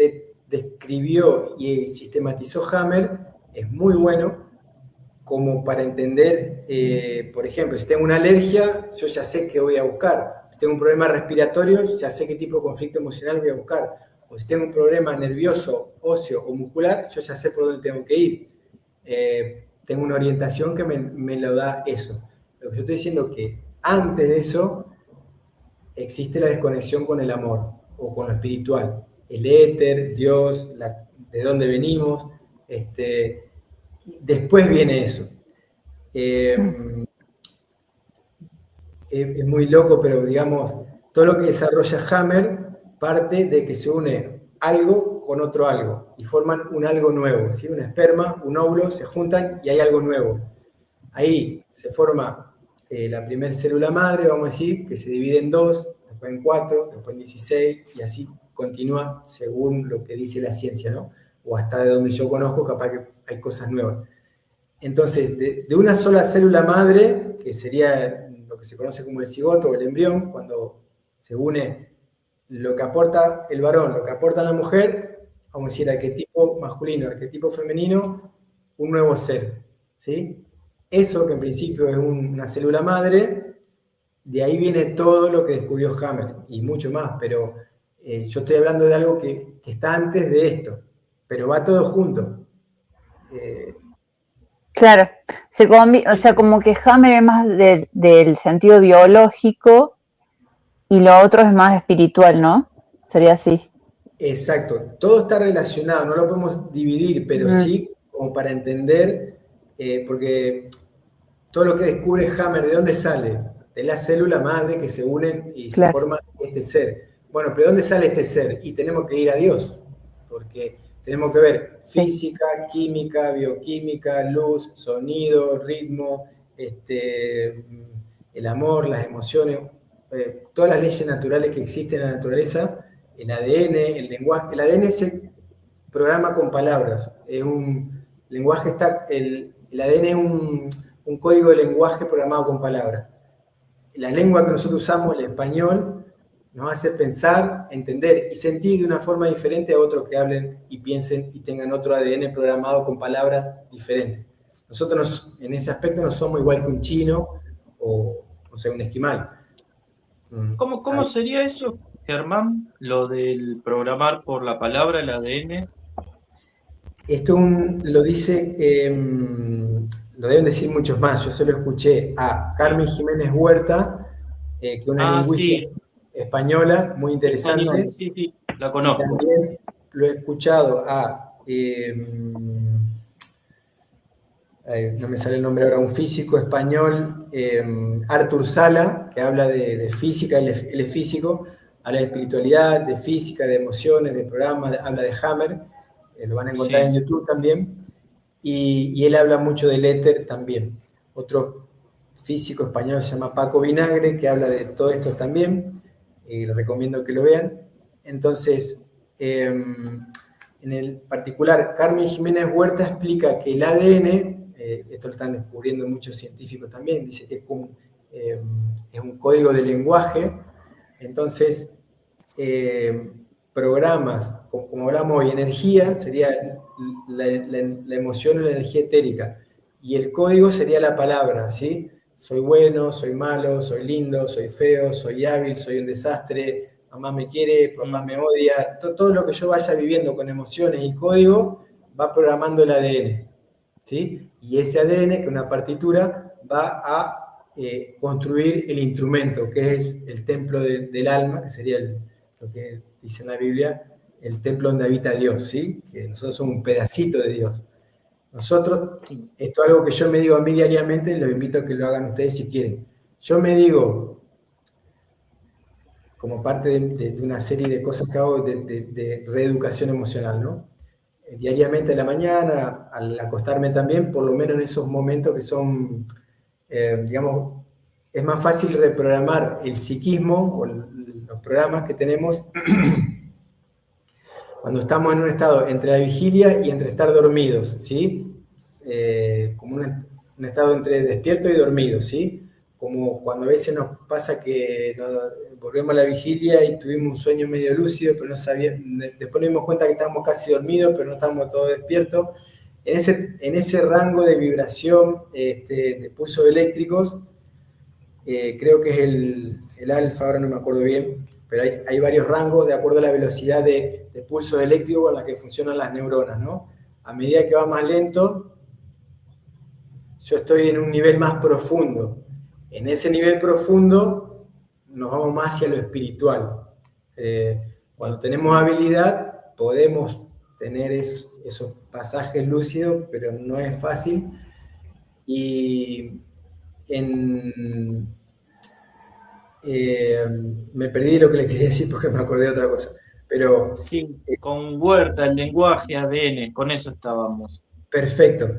describió y sistematizó Hammer es muy bueno como para entender, por ejemplo, si tengo una alergia, yo ya sé qué voy a buscar. Si tengo un problema respiratorio, ya sé qué tipo de conflicto emocional voy a buscar. O si tengo un problema nervioso, óseo o muscular, yo ya sé por dónde tengo que ir. Tengo una orientación que me lo da eso. Lo que yo estoy diciendo es que antes de eso existe la desconexión con el amor o con lo espiritual. El éter, Dios, de dónde venimos. Después viene eso. Es muy loco, pero digamos, todo lo que desarrolla Hammer parte de que se une algo con otro algo y forman un algo nuevo, ¿sí? Un esperma, un óvulo, se juntan y hay algo nuevo. Ahí se forma la primera célula madre, vamos a decir, que se divide en 2, después en 4, después en 16, y así continúa según lo que dice la ciencia, ¿no? O hasta de donde yo conozco, capaz que hay cosas nuevas. Entonces, de una sola célula madre, que sería lo que se conoce como el cigoto o el embrión, cuando se une lo que aporta el varón, lo que aporta la mujer, vamos a decir arquetipo masculino, arquetipo femenino, un nuevo ser, ¿sí? Eso que en principio es una célula madre, de ahí viene todo lo que descubrió Hammer y mucho más, pero yo estoy hablando de algo que está antes de esto, pero va todo junto. Claro, o sea, como que Hammer es más del sentido biológico y lo otro es más espiritual, ¿no? Sería así. Exacto, todo está relacionado, no lo podemos dividir, pero sí como para entender, porque todo lo que descubre Hammer, ¿de dónde sale? De la célula madre que se unen y se forma este ser. Bueno, pero ¿de dónde sale este ser? Y tenemos que ir a Dios, porque tenemos que ver física, química, bioquímica, luz, sonido, ritmo, el amor, las emociones, todas las leyes naturales que existen en la naturaleza, el ADN, el lenguaje. El ADN se programa con palabras. Es un lenguaje, el ADN es un código de lenguaje programado con palabras. La lengua que nosotros usamos, el español, nos hace pensar, entender y sentir de una forma diferente a otros que hablen y piensen y tengan otro ADN programado con palabras diferentes. Nosotros en ese aspecto no somos igual que un chino o sea, un esquimal. ¿Cómo sería eso, Germán, lo del programar por la palabra, el ADN? Esto lo dice, lo deben decir muchos más. Yo solo escuché a Carmen Jiménez Huerta, que es una lingüista española muy interesante. Sí, la conozco. Y también lo he escuchado a, no me sale el nombre ahora, un físico español, Artur Sala, que habla de física, él es físico, habla de espiritualidad, de física, de emociones, de programas, habla de Hammer, lo van a encontrar en YouTube también, y él habla mucho del éter también. Otro físico español se llama Paco Vinagre, que habla de todo esto también, y les recomiendo que lo vean. Entonces, en el particular, Carmen Jiménez Huerta explica que el ADN, esto lo están descubriendo muchos científicos también, dice que es un código de lenguaje. Entonces, programas, como hablamos hoy, energía sería la emoción o la energía etérica, y el código sería la palabra, ¿sí? Soy bueno, soy malo, soy lindo, soy feo, soy hábil, soy un desastre, mamá me quiere, papá me odia, todo lo que yo vaya viviendo con emociones y código va programando el ADN, ¿sí? Y ese ADN, que es una partitura, va a construir el instrumento, que es el templo del alma, que sería lo que dice en la Biblia, el templo donde habita Dios, ¿sí? Que nosotros somos un pedacito de Dios. Nosotros, esto es algo que yo me digo a mí diariamente, los invito a que lo hagan ustedes si quieren. Yo me digo, como parte de una serie de cosas que hago de reeducación emocional, ¿no? Diariamente en la mañana, al acostarme también, por lo menos en esos momentos que son, digamos, es más fácil reprogramar el psiquismo o los programas que tenemos cuando estamos en un estado entre la vigilia y entre estar dormidos, ¿sí? Como un estado entre despierto y dormido, ¿sí? Como cuando a veces nos pasa que volvemos a la vigilia y tuvimos un sueño medio lúcido, pero no sabíamos, después nos dimos cuenta que estábamos casi dormidos, pero no estábamos todos despiertos. En ese rango de vibración de pulsos eléctricos, creo que es el alfa, ahora no me acuerdo bien, pero hay varios rangos de acuerdo a la velocidad de pulsos eléctricos en la que funcionan las neuronas, ¿no? A medida que va más lento, yo estoy en un nivel más profundo. En ese nivel profundo nos vamos más hacia lo espiritual. Cuando tenemos habilidad, podemos tener esos pasajes lúcidos, pero no es fácil. Y me perdí lo que le quería decir porque me acordé de otra cosa. Pero, Sí, con Huerta, el lenguaje ADN, con eso estábamos. perfecto.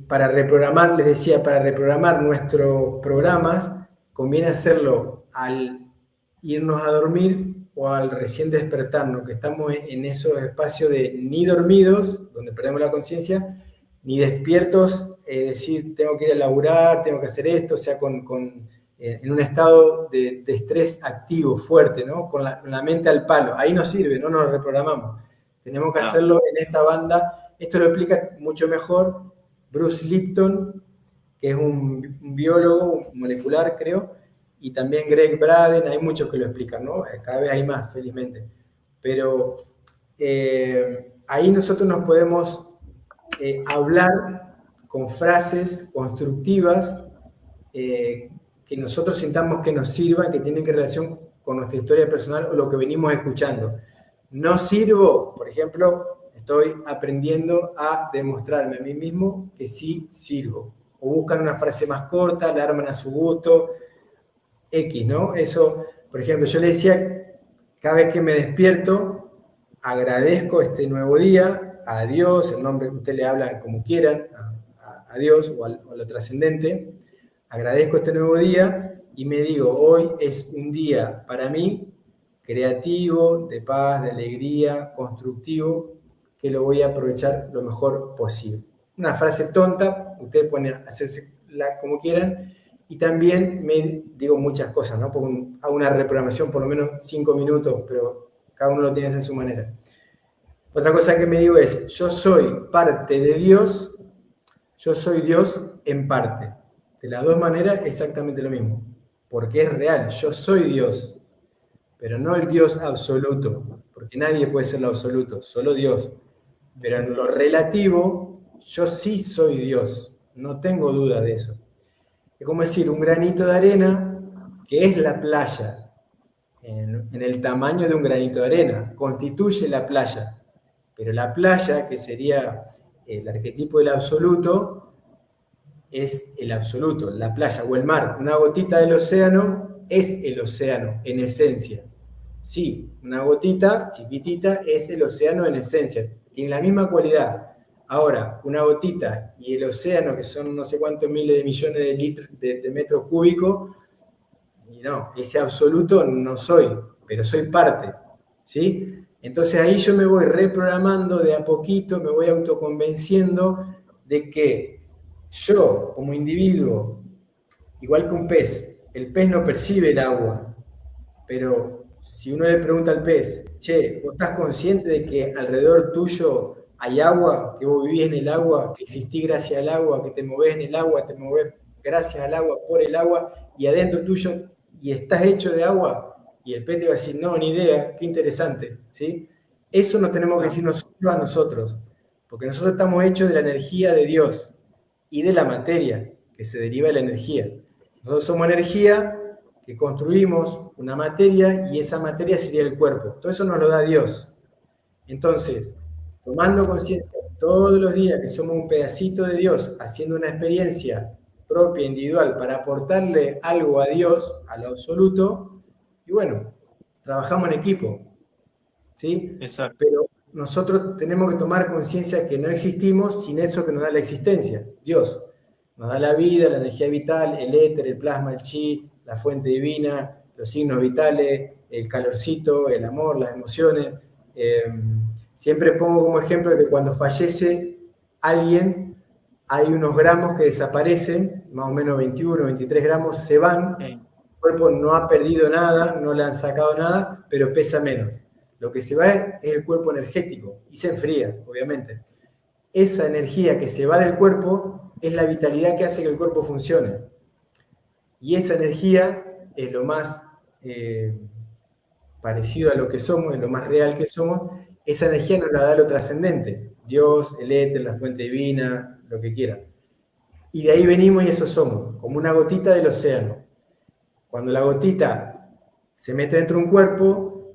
Para reprogramar, les decía, para reprogramar nuestros programas, conviene hacerlo al irnos a dormir o al recién despertarnos, que estamos en esos espacios de ni dormidos, donde perdemos la conciencia, ni despiertos, es decir, tengo que ir a laburar, tengo que hacer esto, o sea, en un estado de estrés activo, fuerte, ¿no? Con la mente al palo. Ahí no sirve, no nos reprogramamos. Tenemos que hacerlo en esta banda. Esto lo explica mucho mejor Bruce Lipton, que es un biólogo molecular, creo, y también Greg Braden, hay muchos que lo explican, ¿no? Cada vez hay más, felizmente. Pero ahí nosotros nos podemos hablar con frases constructivas que nosotros sintamos que nos sirvan, que tienen que relación con nuestra historia personal o lo que venimos escuchando. No sirvo, por ejemplo, estoy aprendiendo a demostrarme a mí mismo que sí sirvo. O buscan una frase más corta, la arman a su gusto, X, ¿no? Eso, por ejemplo, yo le decía, cada vez que me despierto, agradezco este nuevo día, a Dios, el nombre que usted le habla como quieran, a Dios o a lo trascendente, agradezco este nuevo día y me digo, hoy es un día para mí creativo, de paz, de alegría, constructivo, que lo voy a aprovechar lo mejor posible. Una frase tonta, ustedes pueden hacérsela como quieran, y también me digo muchas cosas, ¿no? Hago una reprogramación por lo menos 5 minutos, pero cada uno lo tiene a su manera. Otra cosa que me digo es, yo soy parte de Dios, yo soy Dios en parte. De las dos maneras, exactamente lo mismo. Porque es real, yo soy Dios, pero no el Dios absoluto, porque nadie puede ser lo absoluto, solo Dios. Pero en lo relativo, yo sí soy Dios, no tengo duda de eso. Es como decir, un granito de arena, que es la playa, en el tamaño de un granito de arena, constituye la playa. Pero la playa, que sería el arquetipo del absoluto, es el absoluto, la playa o el mar. Una gotita del océano es el océano en esencia. Sí, una gotita chiquitita es el océano en esencia, tiene la misma cualidad. Ahora, una gotita y el océano, que son no sé cuántos miles de millones de litros de metros cúbicos, y no, ese absoluto no soy, pero soy parte, ¿sí? Entonces ahí yo me voy reprogramando de a poquito, me voy autoconvenciendo de que yo, como individuo, igual que un pez, el pez no percibe el agua, pero si uno le pregunta al pez, che, ¿vos estás consciente de que alrededor tuyo hay agua, que vos vivís en el agua, que existís gracias al agua, que te movés en el agua, gracias al agua, por el agua, y adentro tuyo, y estás hecho de agua? Y el PET va a decir, no, ni idea, qué interesante, ¿sí? Eso nos tenemos que decir nosotros a nosotros, porque nosotros estamos hechos de la energía de Dios y de la materia que se deriva de la energía. Nosotros somos energía que construimos una materia y esa materia sería el cuerpo. Todo eso nos lo da Dios. Entonces, tomando conciencia todos los días que somos un pedacito de Dios, haciendo una experiencia propia, individual, para aportarle algo a Dios, a lo absoluto, y bueno, trabajamos en equipo, ¿sí? Exacto. Pero nosotros tenemos que tomar conciencia que no existimos sin eso que nos da la existencia, Dios. Nos da la vida, la energía vital, el éter, el plasma, el chi, la fuente divina, los signos vitales, el calorcito, el amor, las emociones. Siempre pongo como ejemplo de que cuando fallece alguien, hay unos gramos que desaparecen, más o menos 21, 23 gramos se van, Sí. el cuerpo no ha perdido nada, no le han sacado nada, pero pesa menos. Lo que se va es el cuerpo energético y se enfría, obviamente. Esa energía que se va del cuerpo es la vitalidad que hace que el cuerpo funcione. Y esa energía es lo más parecido a lo que somos, es lo más real que somos. Esa energía nos la da lo trascendente. Dios, el éter, la fuente divina, lo que quieran. Y de ahí venimos y eso somos, como una gotita del océano. Cuando la gotita se mete dentro de un cuerpo,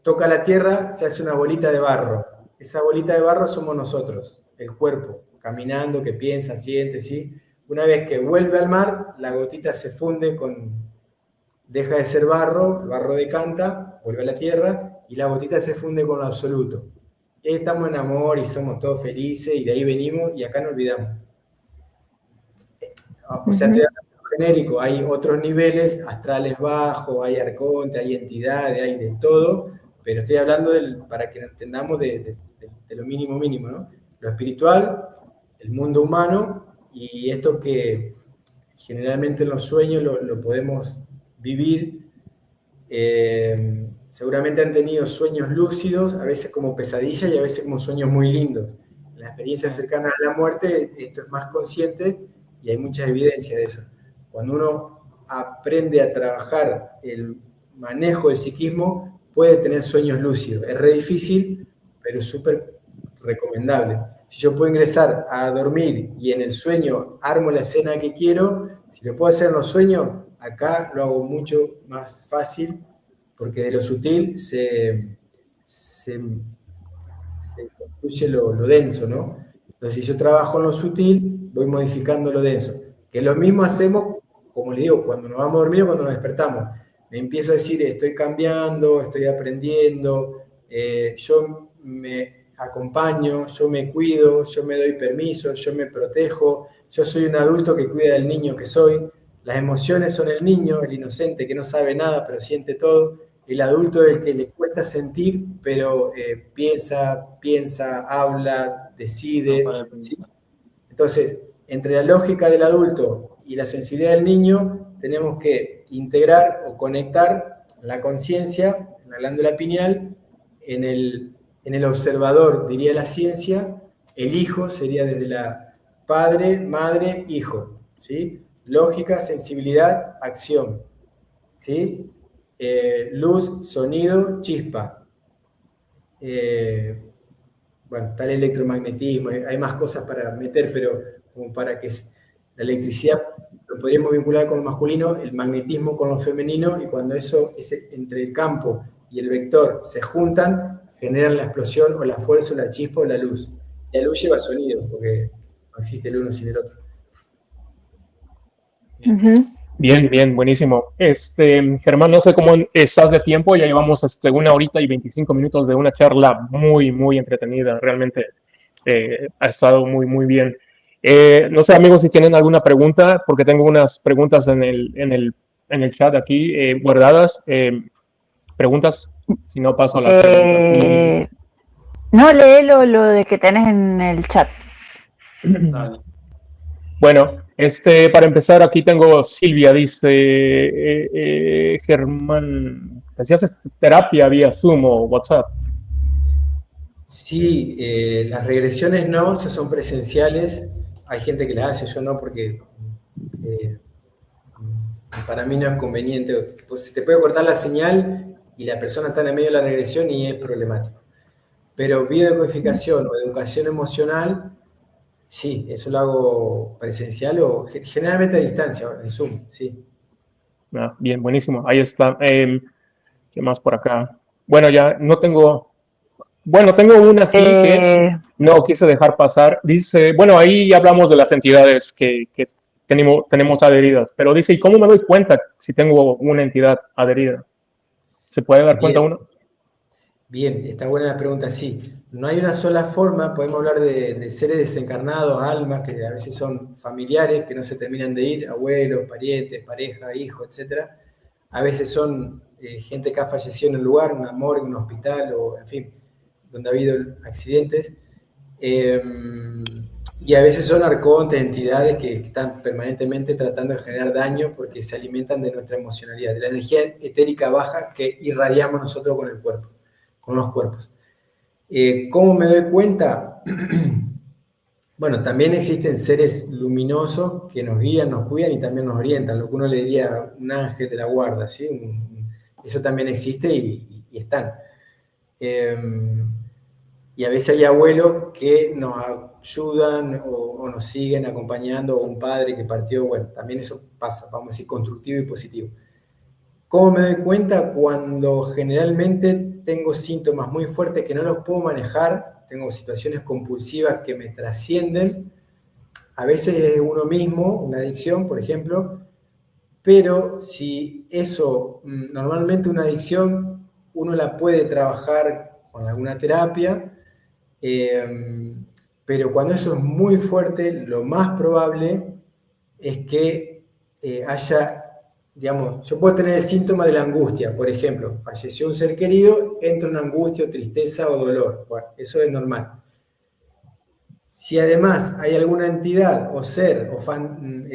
toca la tierra, se hace una bolita de barro. Esa bolita de barro somos nosotros, el cuerpo, caminando, que piensa, siente, ¿sí? Una vez que vuelve al mar, la gotita se funde deja de ser barro, el barro decanta, vuelve a la tierra, y la gotita se funde con lo absoluto. Y ahí estamos en amor y somos todos felices, y de ahí venimos, y acá no olvidamos. O sea, estoy hablando genérico, hay otros niveles, astrales bajos, hay arcontes, hay entidades, hay de todo, pero estoy hablando para que entendamos de lo mínimo mínimo, ¿no? Lo espiritual, el mundo humano, y esto que generalmente en los sueños lo podemos vivir. Seguramente han tenido sueños lúcidos, a veces como pesadillas y a veces como sueños muy lindos. En las experiencias cercanas a la muerte esto es más consciente y hay mucha evidencia de eso. Cuando uno aprende a trabajar el manejo del psiquismo, puede tener sueños lúcidos. Es re difícil, pero es súper recomendable. Si yo puedo ingresar a dormir y en el sueño armo la escena que quiero, si lo puedo hacer en los sueños, acá lo hago mucho más fácil, porque de lo sutil se construye lo denso, ¿no? Entonces, si yo trabajo en lo sutil, voy modificando lo denso. Que lo mismo hacemos, como les digo, cuando nos vamos a dormir o cuando nos despertamos. Me empiezo a decir, estoy cambiando, estoy aprendiendo, yo me acompaño, yo me cuido, yo me doy permiso, yo me protejo, yo soy un adulto que cuida del niño que soy. Las emociones son el niño, el inocente que no sabe nada pero siente todo. El adulto es el que le cuesta sentir, pero piensa, habla, decide. ¿Sí? Entonces, entre la lógica del adulto y la sensibilidad del niño, tenemos que integrar o conectar la conciencia, en la glándula pineal, en el observador, diría la ciencia. El hijo sería desde la padre, madre, hijo, ¿sí? Lógica, sensibilidad, acción, ¿sí? Luz, sonido, chispa. Bueno, está el electromagnetismo, hay más cosas para meter, pero como para que la electricidad lo podríamos vincular con lo masculino, el magnetismo con lo femenino, y cuando eso entre el campo y el vector se juntan, generan la explosión o la fuerza o la chispa o la luz. La luz lleva sonido, porque no existe el uno sin el otro. Bien, bien, buenísimo. Germán, no sé cómo estás de tiempo, ya llevamos 1 hora y 25 minutos de una charla muy, muy entretenida, realmente ha estado muy, muy bien. No sé, amigos, si tienen alguna pregunta, porque tengo unas preguntas en el chat aquí guardadas. Preguntas, si no paso a las preguntas. No, léelo lo de que tenés en el chat. Dale. Bueno, para empezar, aquí tengo Silvia, dice, Germán, ¿hacías terapia vía Zoom o WhatsApp? Sí, las regresiones no, esas son presenciales. Hay gente que las hace, yo no, porque para mí no es conveniente. Pues se te puede cortar la señal y la persona está en el medio de la regresión y es problemático. Pero biodecodificación o educación emocional, sí, eso lo hago presencial o generalmente a distancia, en Zoom, sí. Ah, bien, buenísimo. Ahí está. ¿Qué más por acá? Bueno, ya no tengo. Bueno, tengo una aquí que no quise dejar pasar. Dice, bueno, ahí ya hablamos de las entidades que tenemos adheridas, pero dice, ¿y cómo me doy cuenta si tengo una entidad adherida? ¿Se puede dar cuenta uno? Bien, está buena la pregunta, sí. No hay una sola forma, podemos hablar de seres desencarnados, almas, que a veces son familiares, que no se terminan de ir, abuelos, parientes, pareja, hijos, etc. A veces son gente que ha fallecido en el lugar, una morgue, un hospital, o en fin, donde ha habido accidentes. Y a veces son arcontes, entidades que están permanentemente tratando de generar daño porque se alimentan de nuestra emocionalidad, de la energía etérica baja que irradiamos nosotros con el cuerpo, con los cuerpos. ¿Cómo me doy cuenta? Bueno, también existen seres luminosos que nos guían, nos cuidan y también nos orientan, lo que uno le diría un ángel de la guarda, ¿sí? Eso también existe y están. Y a veces hay abuelos que nos ayudan o nos siguen acompañando, o un padre que partió, bueno, también eso pasa, vamos a decir, constructivo y positivo. ¿Cómo me doy cuenta? Cuando generalmente tengo síntomas muy fuertes que no los puedo manejar, tengo situaciones compulsivas que me trascienden, a veces es uno mismo, una adicción, por ejemplo, pero si eso, normalmente una adicción, uno la puede trabajar con alguna terapia, pero cuando eso es muy fuerte, lo más probable es que haya, digamos, yo puedo tener el síntoma de la angustia, por ejemplo, falleció un ser querido, entra una angustia, o tristeza o dolor, bueno, eso es normal. Si además hay alguna entidad o ser o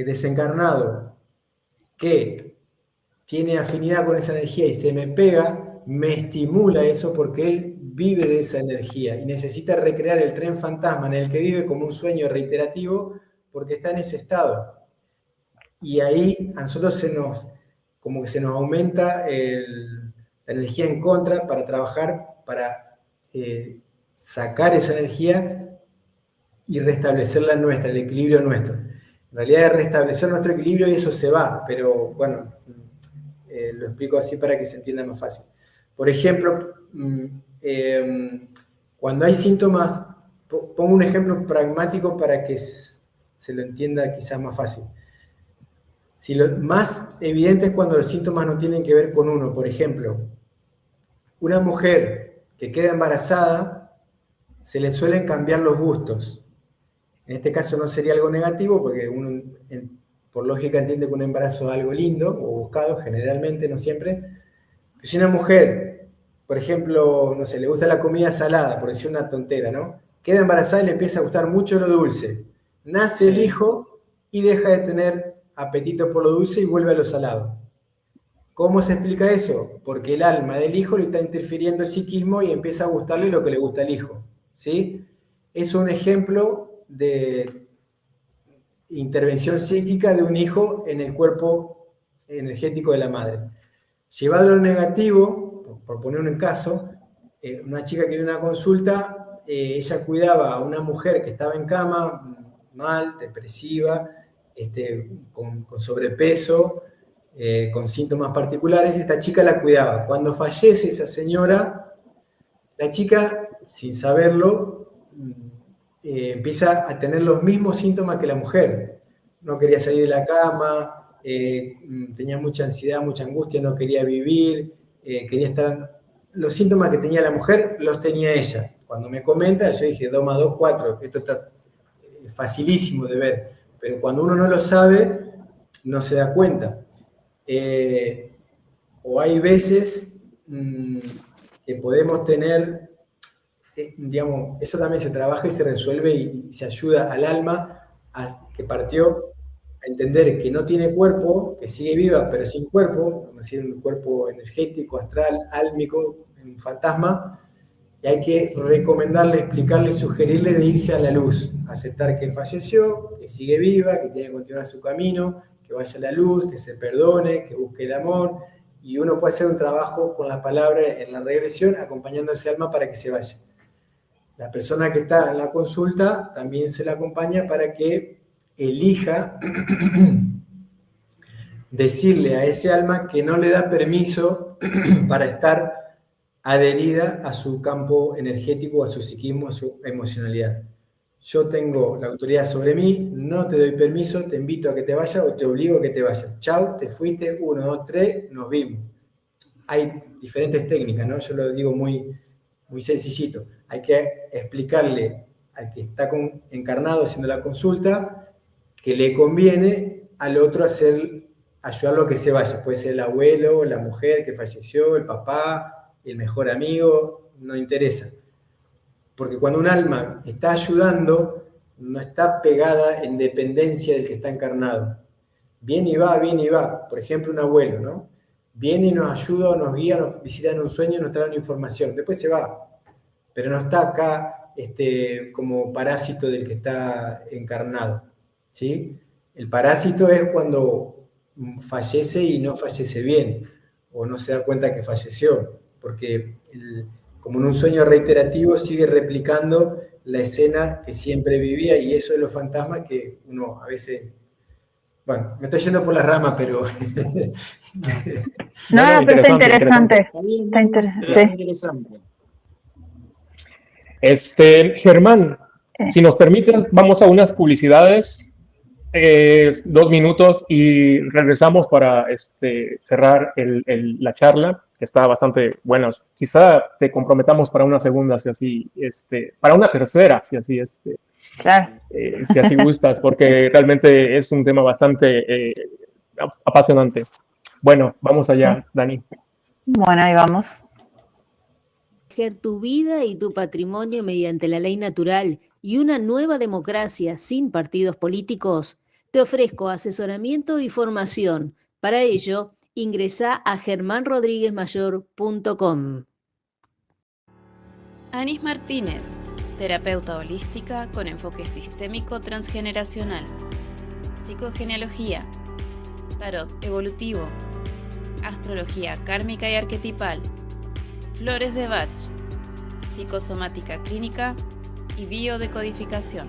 desencarnado que tiene afinidad con esa energía y se me pega, me estimula eso porque él vive de esa energía y necesita recrear el tren fantasma en el que vive como un sueño reiterativo porque está en ese estado. Y ahí a nosotros como que se nos aumenta la energía en contra para trabajar, para sacar esa energía y restablecer la nuestra, el equilibrio nuestro. En realidad es restablecer nuestro equilibrio y eso se va, pero bueno, lo explico así para que se entienda más fácil. Por ejemplo, cuando hay síntomas, pongo un ejemplo pragmático para que se lo entienda quizás más fácil. Si lo más evidente es cuando los síntomas no tienen que ver con uno. Por ejemplo, una mujer que queda embarazada, se le suelen cambiar los gustos. En este caso no sería algo negativo porque uno por lógica entiende que un embarazo es algo lindo o buscado, generalmente, no siempre. Pero si una mujer, por ejemplo, no sé, le gusta la comida salada, por decir una tontera, ¿no? Queda embarazada y le empieza a gustar mucho lo dulce. Nace el hijo y deja de tener apetito por lo dulce y vuelve a lo salado. ¿Cómo se explica eso? Porque el alma del hijo le está interfiriendo el psiquismo y empieza a gustarle lo que le gusta al hijo, ¿sí? Es un ejemplo de intervención psíquica de un hijo en el cuerpo energético de la madre. Llevado a lo negativo, por poner un caso, una chica que dio una consulta, ella cuidaba a una mujer que estaba en cama, mal, depresiva, con sobrepeso, con síntomas particulares. Esta chica la cuidaba. Cuando fallece esa señora, la chica, sin saberlo, empieza a tener los mismos síntomas que la mujer. No quería salir de la cama, tenía mucha ansiedad, mucha angustia, no quería vivir, quería estar... Los síntomas que tenía la mujer los tenía ella. Cuando me comenta, yo dije 2 más 2, 4. Esto está facilísimo de ver. Pero cuando uno no lo sabe, no se da cuenta. O hay veces que podemos tener... digamos, eso también se trabaja y se resuelve y se ayuda al alma que partió a entender que no tiene cuerpo, que sigue viva pero sin cuerpo, vamos a decir un cuerpo energético, astral, álmico, un fantasma, y hay que recomendarle, explicarle, sugerirle de irse a la luz, aceptar que falleció, que sigue viva, que tiene que continuar su camino, que vaya a la luz, que se perdone, que busque el amor, y uno puede hacer un trabajo con la palabra en la regresión, acompañando a ese alma para que se vaya. La persona que está en la consulta también se la acompaña para que elija decirle a ese alma que no le da permiso para estar adherida a su campo energético, a su psiquismo, a su emocionalidad. Yo tengo la autoridad sobre mí, no te doy permiso, te invito a que te vayas o te obligo a que te vayas. Chau, te fuiste, 1, 2, 3, nos vimos. Hay diferentes técnicas, ¿no? Yo lo digo muy, muy sencillito. Hay que explicarle al que está encarnado haciendo la consulta que le conviene al otro ayudarlo a que se vaya. Puede ser el abuelo, la mujer que falleció, el papá, el mejor amigo, no interesa. Porque cuando un alma está ayudando, no está pegada en dependencia del que está encarnado. Viene y va. Por ejemplo, un abuelo, ¿no? Viene y nos ayuda, nos guía, nos visita en un sueño, nos trae una información. Después se va. Pero no está acá como parásito del que está encarnado, ¿sí? El parásito es cuando fallece y no fallece bien, o no se da cuenta que falleció, porque como en un sueño reiterativo sigue replicando la escena que siempre vivía, y eso es los fantasmas que uno a veces... Bueno, me estoy yendo por las ramas, pero... No, pero está interesante. Está interesante. Germán, si nos permiten, vamos a unas publicidades, 2 minutos, y regresamos para cerrar la charla, que está bastante buena. Quizá te comprometamos para una segunda, si así, para una tercera, si así, claro. Si así gustas, porque realmente es un tema bastante apasionante. Bueno, vamos allá, Dani. Bueno, ahí vamos. Tu vida y tu patrimonio mediante la ley natural y una nueva democracia sin partidos políticos, te ofrezco asesoramiento y formación. Para ello, ingresá a germanrodriguezmayor.com. Anis Martínez, terapeuta holística con enfoque sistémico transgeneracional, psicogenealogía, tarot evolutivo, astrología kármica y arquetipal, flores de Bach, psicosomática clínica y biodecodificación.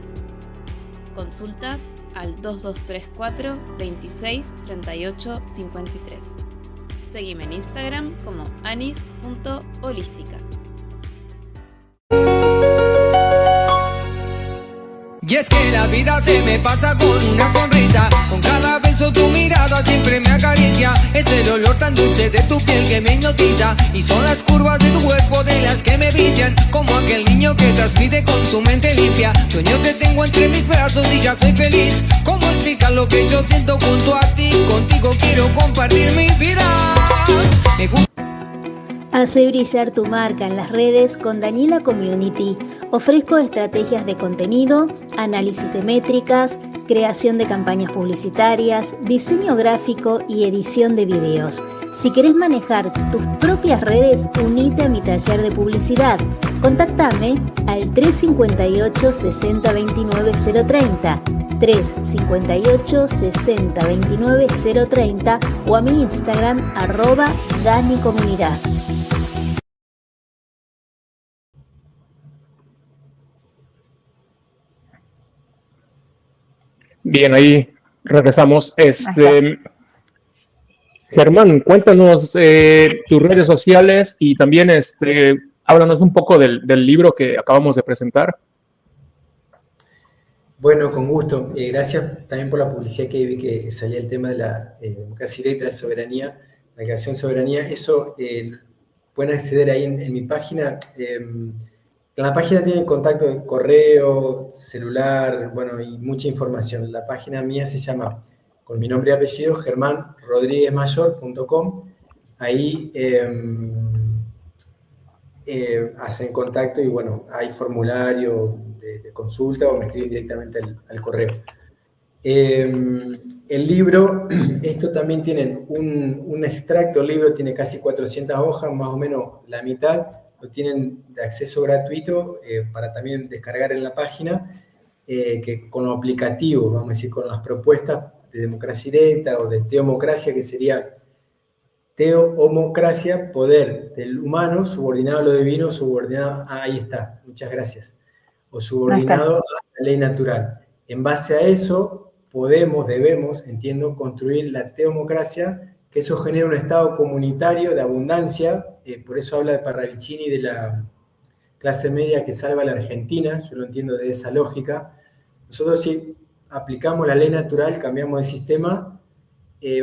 Consultas al 2234 26 38 53. Seguime en Instagram como anis.holística. Y es que la vida se me pasa con una sonrisa, con cada beso tu mirada siempre me acaricia. Es el olor tan dulce de tu piel que me hipnotiza, y son las curvas de tu cuerpo de las que me vician, como aquel niño que transmite con su mente limpia. Sueño te tengo entre mis brazos y ya soy feliz. ¿Cómo explicar lo que yo siento junto a ti? Contigo quiero compartir mi vida. Me gusta. Hace brillar tu marca en las redes con Daniela Community. Ofrezco estrategias de contenido, análisis de métricas, creación de campañas publicitarias, diseño gráfico y edición de videos. Si querés manejar tus propias redes, unite a mi taller de publicidad. Contáctame al 358 60 29 030, 358 60 29 030 o a mi Instagram @DaniComunidad. Bien, ahí regresamos. Germán, cuéntanos tus redes sociales y también háblanos un poco del libro que acabamos de presentar. Bueno, con gusto. Gracias también por la publicidad que vi que salía el tema de la democracia directa, de soberanía, la creación de soberanía. Eso pueden acceder ahí en mi página. En la página tienen contacto de correo, celular, bueno, y mucha información. La página mía se llama, con mi nombre y apellido, germanrodriguezmayor.com. Ahí hacen contacto y, bueno, hay formulario de consulta o me escriben directamente al correo. El libro, esto también tienen un extracto. El libro tiene casi 400 hojas, más o menos la mitad. Lo tienen de acceso gratuito para también descargar en la página, que con lo aplicativo, vamos a decir, con las propuestas de democracia directa o de teomocracia, que sería teomocracia, poder del humano subordinado a lo divino, subordinado, ahí está, muchas gracias, o subordinado a la ley natural. En base a eso debemos, entiendo, construir la teomocracia, que eso genera un estado comunitario de abundancia, por eso habla de Parravicini de la clase media que salva a la Argentina, yo lo entiendo de esa lógica. Nosotros si aplicamos la ley natural, cambiamos de sistema,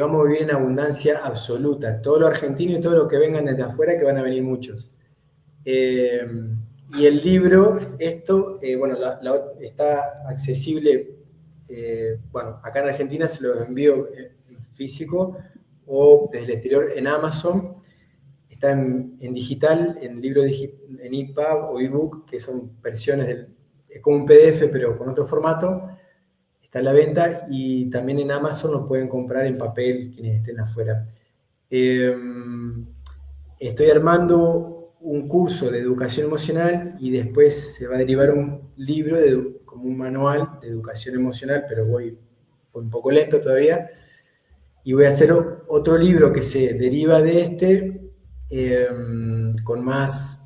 vamos a vivir en abundancia absoluta. Todo lo argentino y todo lo que vengan desde afuera, que van a venir muchos. Y el libro, está accesible, acá en Argentina se lo envío en físico o desde el exterior en Amazon. Está en digital, en libro en EPUB o ebook, que son versiones es como un PDF, pero con otro formato. Está a la venta y también en Amazon lo pueden comprar en papel quienes estén afuera. Estoy armando un curso de educación emocional y después se va a derivar un libro como un manual de educación emocional, pero voy un poco lento todavía. Y voy a hacer otro libro que se deriva de este, con más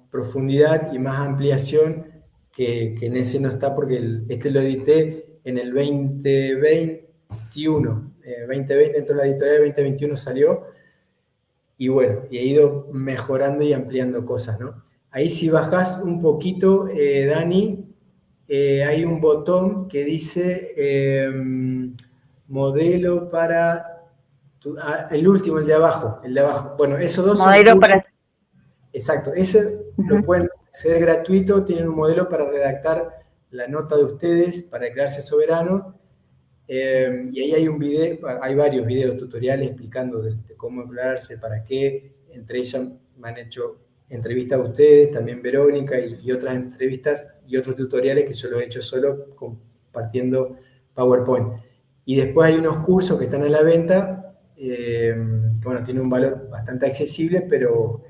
profundidad y más ampliación, que en ese no está porque este lo edité en el 2021. 2020 entró la editorial, 2021 salió, y bueno, y he ido mejorando y ampliando cosas, ¿no? Ahí si bajás un poquito, Dani, hay un botón que dice modelo para... el último, el de abajo. Bueno, esos dos modelo son para... Exacto, ese lo pueden acceder gratuito, tienen un modelo para redactar la nota de ustedes, para declararse soberano, y ahí hay varios videos tutoriales explicando de cómo declararse, para qué. Entre ellas me han hecho entrevistas a ustedes, también Verónica, y otras entrevistas y otros tutoriales que yo los he hecho solo compartiendo PowerPoint. Y después hay unos cursos que están a la venta, que tienen un valor bastante accesible, pero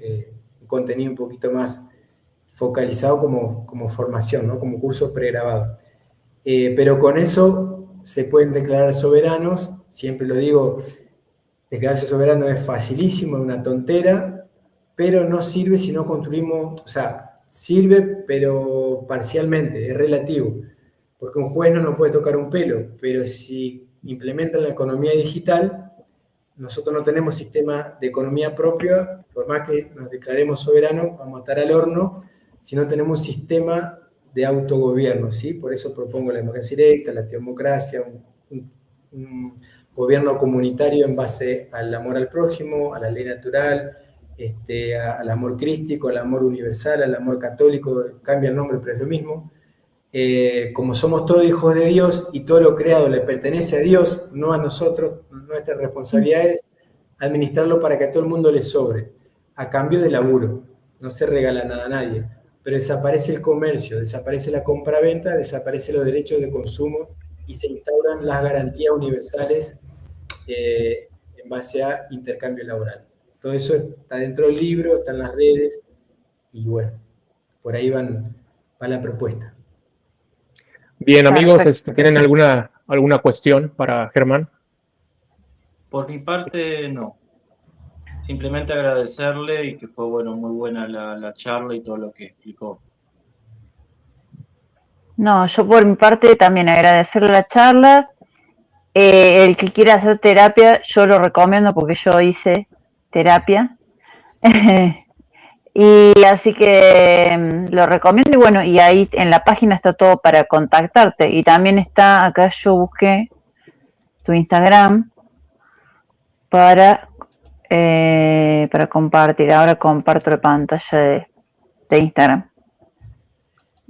un contenido un poquito más focalizado como formación, ¿no? Como curso pregrabado. Pero con eso se pueden declarar soberanos. Siempre lo digo, declararse soberano es facilísimo, es una tontera, pero no sirve si no construimos, o sea, sirve pero parcialmente, es relativo, porque un juez no nos puede tocar un pelo, pero si implementan la economía digital, nosotros no tenemos sistema de economía propia, por más que nos declaremos soberanos, vamos a estar al horno si no tenemos un sistema de autogobierno, ¿sí? Por eso propongo la democracia directa, la teocracia, un gobierno comunitario en base al amor al prójimo, a la ley natural, al amor crístico, al amor universal, al amor católico, cambia el nombre pero es lo mismo. Como somos todos hijos de Dios y todo lo creado le pertenece a Dios, no a nosotros, nuestra responsabilidad es administrarlo para que a todo el mundo le sobre, a cambio de laburo, no se regala nada a nadie, pero desaparece el comercio, desaparece la compra-venta, desaparecen los derechos de consumo y se instauran las garantías universales en base a intercambio laboral. Todo eso está dentro del libro, está en las redes, y bueno, por ahí va la propuesta. Bien, amigos, ¿tienen alguna cuestión para Germán? Por mi parte, no. Simplemente agradecerle y que fue muy buena la charla y todo lo que explicó. No, yo por mi parte también agradecerle la charla. El que quiera hacer terapia, yo lo recomiendo porque yo hice terapia. Y así que lo recomiendo, y bueno, y ahí en la página está todo para contactarte. Y también está, acá yo busqué tu Instagram para compartir. Ahora comparto la pantalla de Instagram.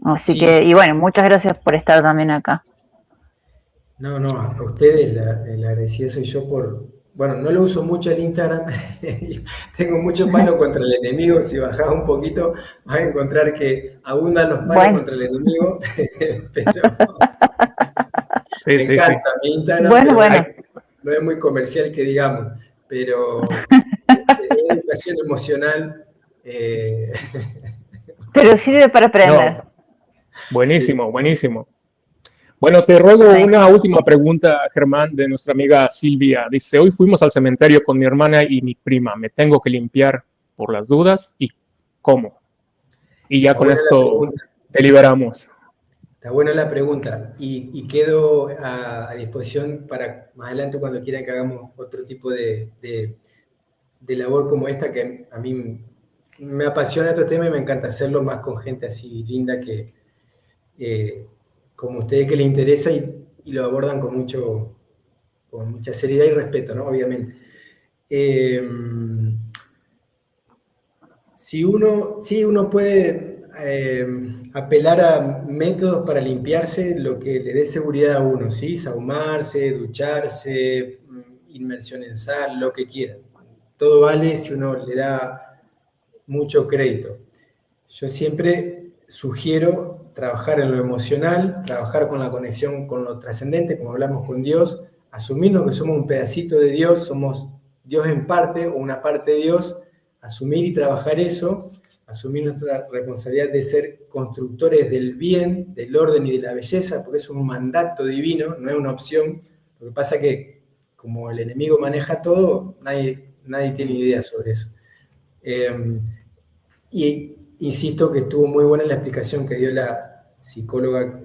Así Sí. que, y bueno, muchas gracias por estar también acá. No, a ustedes el agradecido soy yo no lo uso mucho el Instagram, tengo mucho palo contra el enemigo, si bajás un poquito vas a encontrar que abundan los palos contra el enemigo, pero me encanta mi Instagram, no es muy comercial que digamos, pero es educación emocional. Pero sirve para aprender. No. Buenísimo, buenísimo. Bueno, te ruego Sí. una última pregunta, Germán, de nuestra amiga Silvia. Dice, hoy fuimos al cementerio con mi hermana y mi prima. ¿Me tengo que limpiar por las dudas? ¿Y cómo? Y ya Está con buena la esto pregunta. te liberamos. Está buena la pregunta y quedo a disposición para más adelante cuando quieran que hagamos otro tipo de labor como esta, que a mí me apasiona este tema y me encanta hacerlo más con gente así linda que como ustedes, que les interesa y lo abordan con mucha seriedad y respeto, ¿no? Obviamente. Sí, uno puede apelar a métodos para limpiarse lo que le dé seguridad a uno, ¿sí? Sahumarse, ducharse, inmersión en sal, lo que quiera. Todo vale si uno le da mucho crédito. Yo siempre sugiero trabajar en lo emocional, trabajar con la conexión con lo trascendente, como hablamos con Dios, asumirnos que somos un pedacito de Dios, somos Dios en parte o una parte de Dios, asumir y trabajar eso, asumir nuestra responsabilidad de ser constructores del bien, del orden y de la belleza, porque es un mandato divino, no es una opción. Lo que pasa es que como el enemigo maneja todo, nadie tiene idea sobre eso. Y insisto que estuvo muy buena la explicación que dio la psicóloga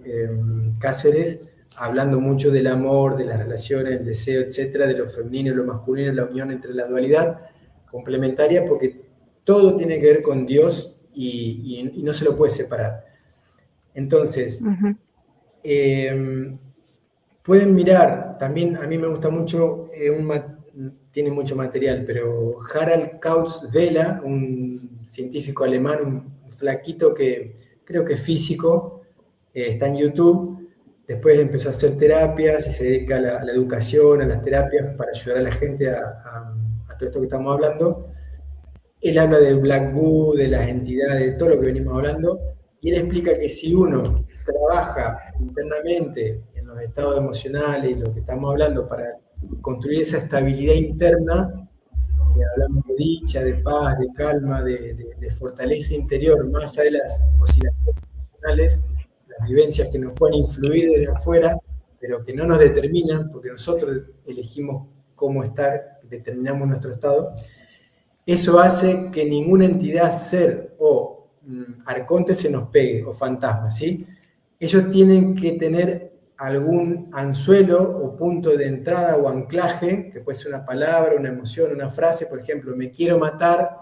Cáceres, hablando mucho del amor, de las relaciones, el deseo, etcétera, de lo femenino y lo masculino, la unión entre la dualidad complementaria, porque todo tiene que ver con Dios y no se lo puede separar. Entonces, pueden mirar, también a mí me gusta mucho, tiene mucho material, pero Harald Kautz-Vela, un científico alemán, un flaquito que creo que es físico, está en YouTube, después empezó a hacer terapias y se dedica a la educación, a las terapias para ayudar a la gente a todo esto que estamos hablando. Él habla del Black Goo, de las entidades, de todo lo que venimos hablando, y él explica que si uno trabaja internamente en los estados emocionales y lo que estamos hablando para construir esa estabilidad interna, que hablamos de dicha, de paz, de calma, de fortaleza interior, más allá de las oscilaciones emocionales, las vivencias que nos pueden influir desde afuera, pero que no nos determinan, porque nosotros elegimos cómo estar, determinamos nuestro estado. Eso hace que ninguna entidad, ser o arconte se nos pegue, o fantasma, ¿sí? Ellos tienen que tener algún anzuelo o punto de entrada o anclaje, que puede ser una palabra, una emoción, una frase, por ejemplo, me quiero matar,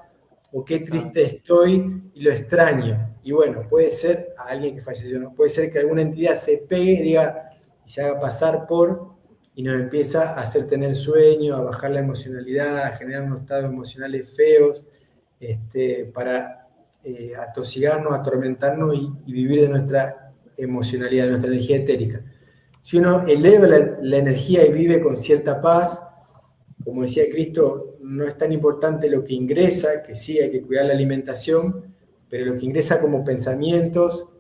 o qué triste estoy y lo extraño. Y bueno, puede ser a alguien que falleció, ¿no? Puede ser que alguna entidad se pegue y diga, y se haga pasar por, y nos empieza a hacer tener sueño, a bajar la emocionalidad, a generar unos estados emocionales feos, para atosigarnos, atormentarnos y vivir de nuestra emocionalidad, de nuestra energía etérica. Si uno eleva la energía y vive con cierta paz, como decía Cristo, no es tan importante lo que ingresa, que sí hay que cuidar la alimentación, pero lo que ingresa como pensamientos,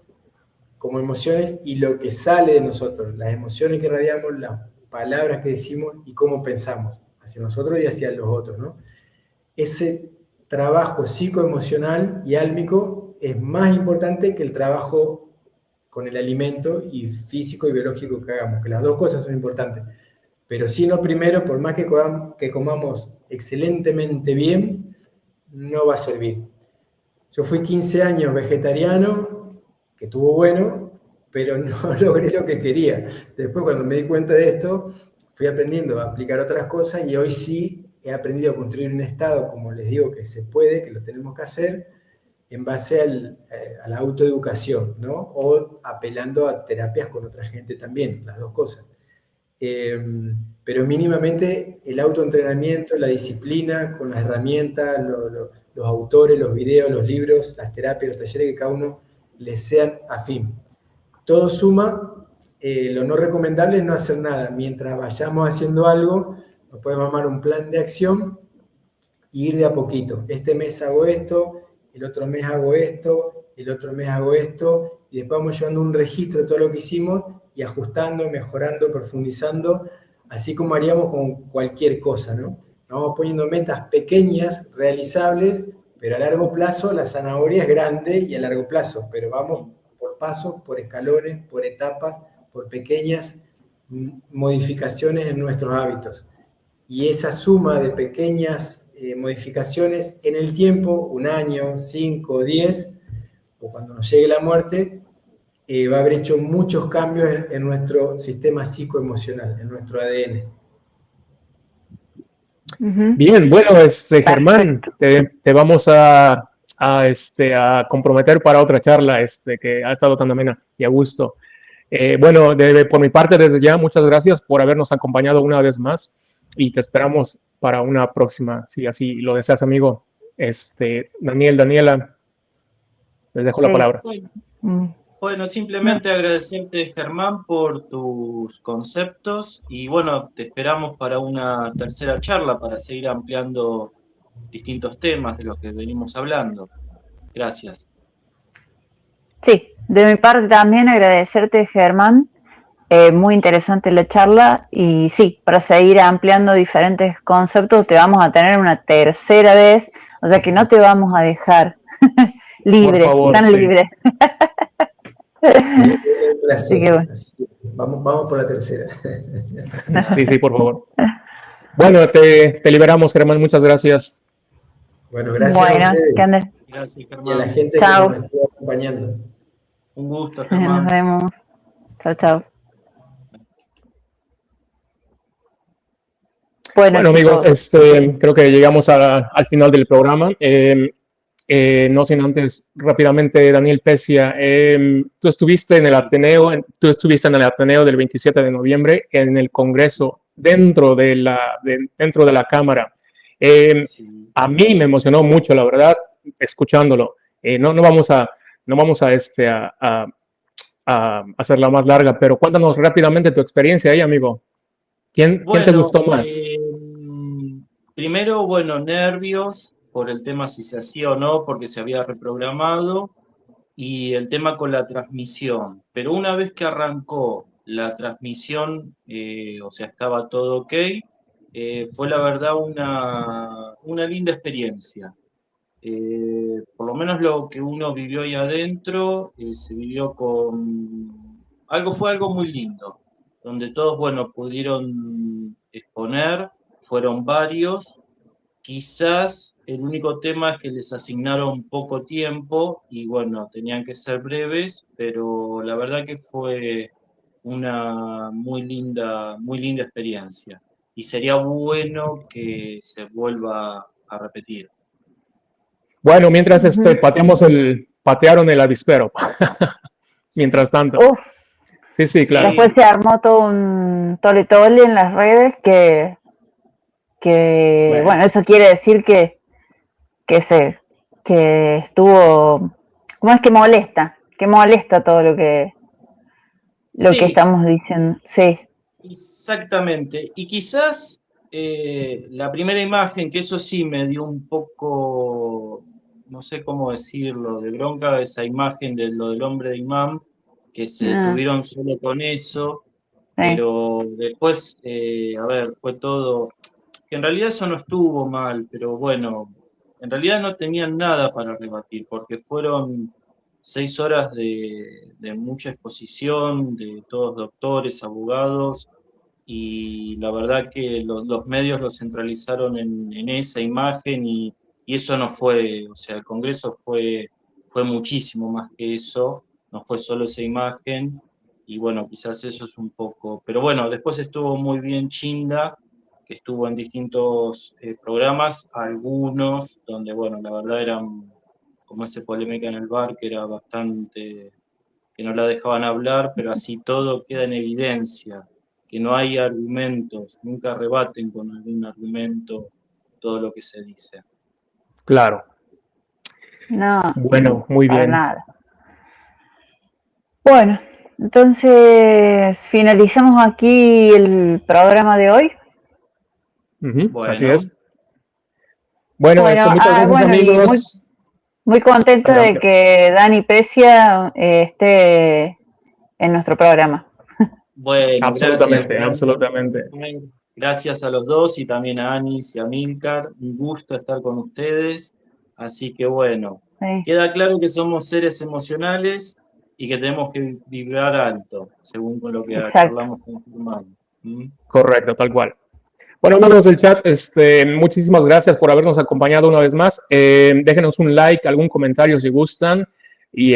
como emociones, y lo que sale de nosotros, las emociones que radiamos, las palabras que decimos y cómo pensamos hacia nosotros y hacia los otros, ¿no? Ese trabajo psicoemocional y álmico es más importante que el trabajo con el alimento y físico y biológico que hagamos, que las dos cosas son importantes. Pero si no primero, por más que comamos excelentemente bien, no va a servir. Yo fui 15 años vegetariano, que estuvo bueno, pero no logré lo que quería. Después, cuando me di cuenta de esto, fui aprendiendo a aplicar otras cosas y hoy sí he aprendido a construir un estado, como les digo, que se puede, que lo tenemos que hacer, en base a la autoeducación, ¿no? O apelando a terapias con otra gente también, las dos cosas. Pero mínimamente el autoentrenamiento, la disciplina, con las herramientas, los autores, los videos, los libros, las terapias, los talleres, que cada uno les sean afín. Todo suma. Lo no recomendable es no hacer nada. Mientras vayamos haciendo algo, nos podemos armar un plan de acción e ir de a poquito. Este mes hago esto, el otro mes hago esto, el otro mes hago esto, y después vamos llevando un registro de todo lo que hicimos y ajustando, mejorando, profundizando, así como haríamos con cualquier cosa, ¿no? Nos vamos poniendo metas pequeñas, realizables, pero a largo plazo la zanahoria es grande y a largo plazo, pero vamos por pasos, por escalones, por etapas, por pequeñas modificaciones en nuestros hábitos. Y esa suma de pequeñas modificaciones en el tiempo, 1 año, 5, 10, o cuando nos llegue la muerte, va a haber hecho muchos cambios en nuestro sistema psicoemocional, en nuestro ADN. Bien, bueno, Germán, te vamos a comprometer para otra charla que ha estado tan amena y a gusto. Bueno, por mi parte, desde ya, muchas gracias por habernos acompañado una vez más y te esperamos para una próxima, si así lo deseas, amigo. Daniela, les dejo la palabra. Bueno, simplemente agradecerte, Germán, por tus conceptos y bueno, te esperamos para una tercera charla para seguir ampliando distintos temas de los que venimos hablando. Gracias. Sí, de mi parte también agradecerte, Germán. Muy interesante la charla y sí, para seguir ampliando diferentes conceptos te vamos a tener una tercera vez, o sea que no te vamos a dejar libre, por favor, tan sí. libre. Así que, bueno. Vamos por la tercera. Sí, por favor. Bueno, te liberamos, Germán, muchas gracias. Bueno, gracias a ustedes. Gracias, Germán. Y a la gente Chao. que nos estuvo acompañando. Un gusto, Germán. Nos vemos. Chao, chao. Bueno, amigos, creo que llegamos al final del programa. No sin antes, rápidamente, Daniel Pesia, tú estuviste en el Ateneo del 27 de noviembre, en el Congreso, dentro de la Cámara. A mí me emocionó mucho, la verdad, escuchándolo. No vamos a hacerla más larga, pero cuéntanos rápidamente tu experiencia ahí, amigo. ¿Quién te gustó más? Primero, bueno, nervios por el tema si se hacía o no, porque se había reprogramado, y el tema con la transmisión. Pero una vez que arrancó la transmisión, o sea, estaba todo ok, fue la verdad una linda experiencia. Por lo menos lo que uno vivió ahí adentro, se vivió fue algo muy lindo, donde todos, bueno, pudieron exponer, fueron varios. Quizás el único tema es que les asignaron poco tiempo y bueno, tenían que ser breves, pero la verdad que fue una muy linda experiencia y sería bueno que se vuelva a repetir. Bueno, mientras patearon el avispero. Mientras tanto. Sí, claro. Después se armó todo un tole-tole en las redes que bueno, eso quiere decir que estuvo, ¿cómo es que molesta? Que molesta todo lo que estamos diciendo. Sí. Exactamente. Y quizás la primera imagen, que eso sí me dio un poco, no sé cómo decirlo, de bronca, esa imagen de lo del hombre de imán, que se detuvieron solo con eso, pero después, fue todo, que en realidad eso no estuvo mal, pero bueno, en realidad no tenían nada para rebatir, porque fueron 6 horas de mucha exposición, de todos doctores, abogados, y la verdad que los medios lo centralizaron en esa imagen y eso no fue, o sea, el Congreso fue muchísimo más que eso, no fue solo esa imagen, y bueno, quizás eso es un poco, pero bueno, después estuvo muy bien Chinda, que estuvo en distintos programas, algunos donde, bueno, la verdad eran como esa polémica en el bar, que era bastante, que no la dejaban hablar, pero así todo queda en evidencia, que no hay argumentos, nunca rebaten con algún argumento todo lo que se dice. Claro. No. Bueno, muy bien. Para nada. Bueno, entonces finalizamos aquí el programa de hoy. Bueno. Así es. Bueno, muchas gracias, amigos. Muy contento de que Dani Pesia esté en nuestro programa. Bueno, absolutamente. Gracias a los dos y también a Anis y a Milcar. Un gusto estar con ustedes. Así que bueno, queda claro que somos seres emocionales y que tenemos que vibrar alto, según con lo que Exacto. hablamos con tu hermano. Correcto, tal cual. Bueno, amigos del chat, muchísimas gracias por habernos acompañado una vez más. Déjenos un like, algún comentario si gustan. Y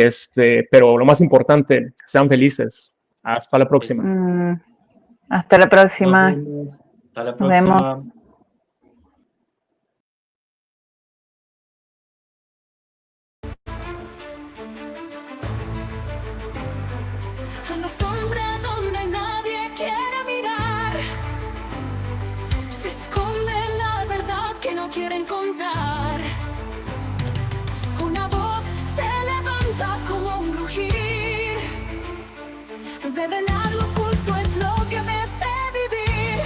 pero lo más importante, sean felices. Hasta la próxima. Hasta la próxima. Nos vemos. Hasta la Nos vemos. próxima. A la sombra donde nadie quiere mirar, se esconde la verdad que no quieren contar. Una voz se levanta como un rugir, develar lo oculto es lo que me hace vivir.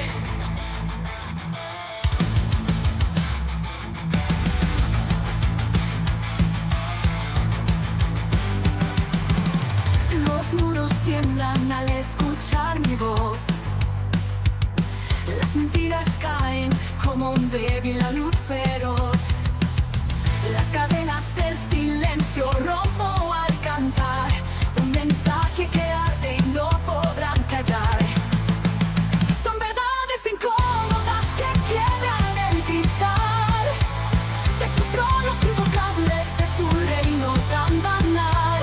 Los muros tiemblan al escuchar mi voz. Las mentiras caen como un débil a luz feroz. Las cadenas del silencio rompo al cantar. Un mensaje que arde y no podrán callar. Son verdades incómodas que quiebran el cristal de sus tronos invocables, de su reino tan banal.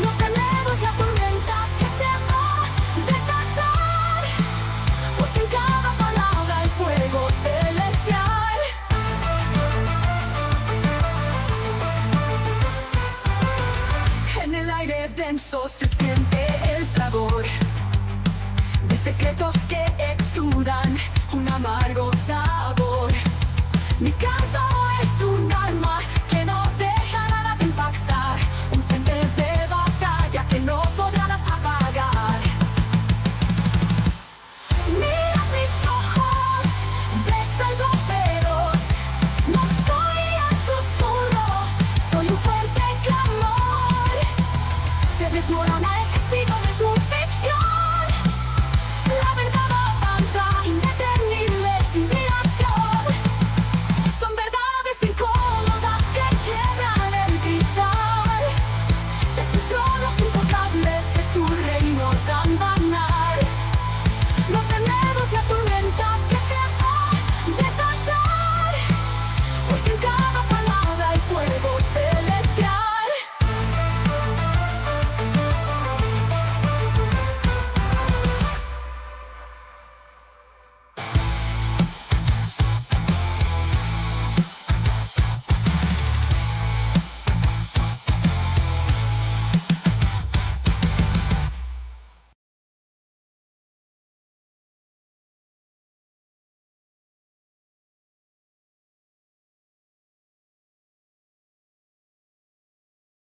No tememos la tormenta que se va a desatar, porque en cada palabra hay fuego celestial. En el aire denso se siente el fragor de secretos que exudan un amargo sabor. Mi canto es un arma que no deja nada de impactar, un frente de batalla que no podrán apagar. Miras mis ojos, ves algo feroz. No soy el susurro, soy un fuerte clamor. Se desmorona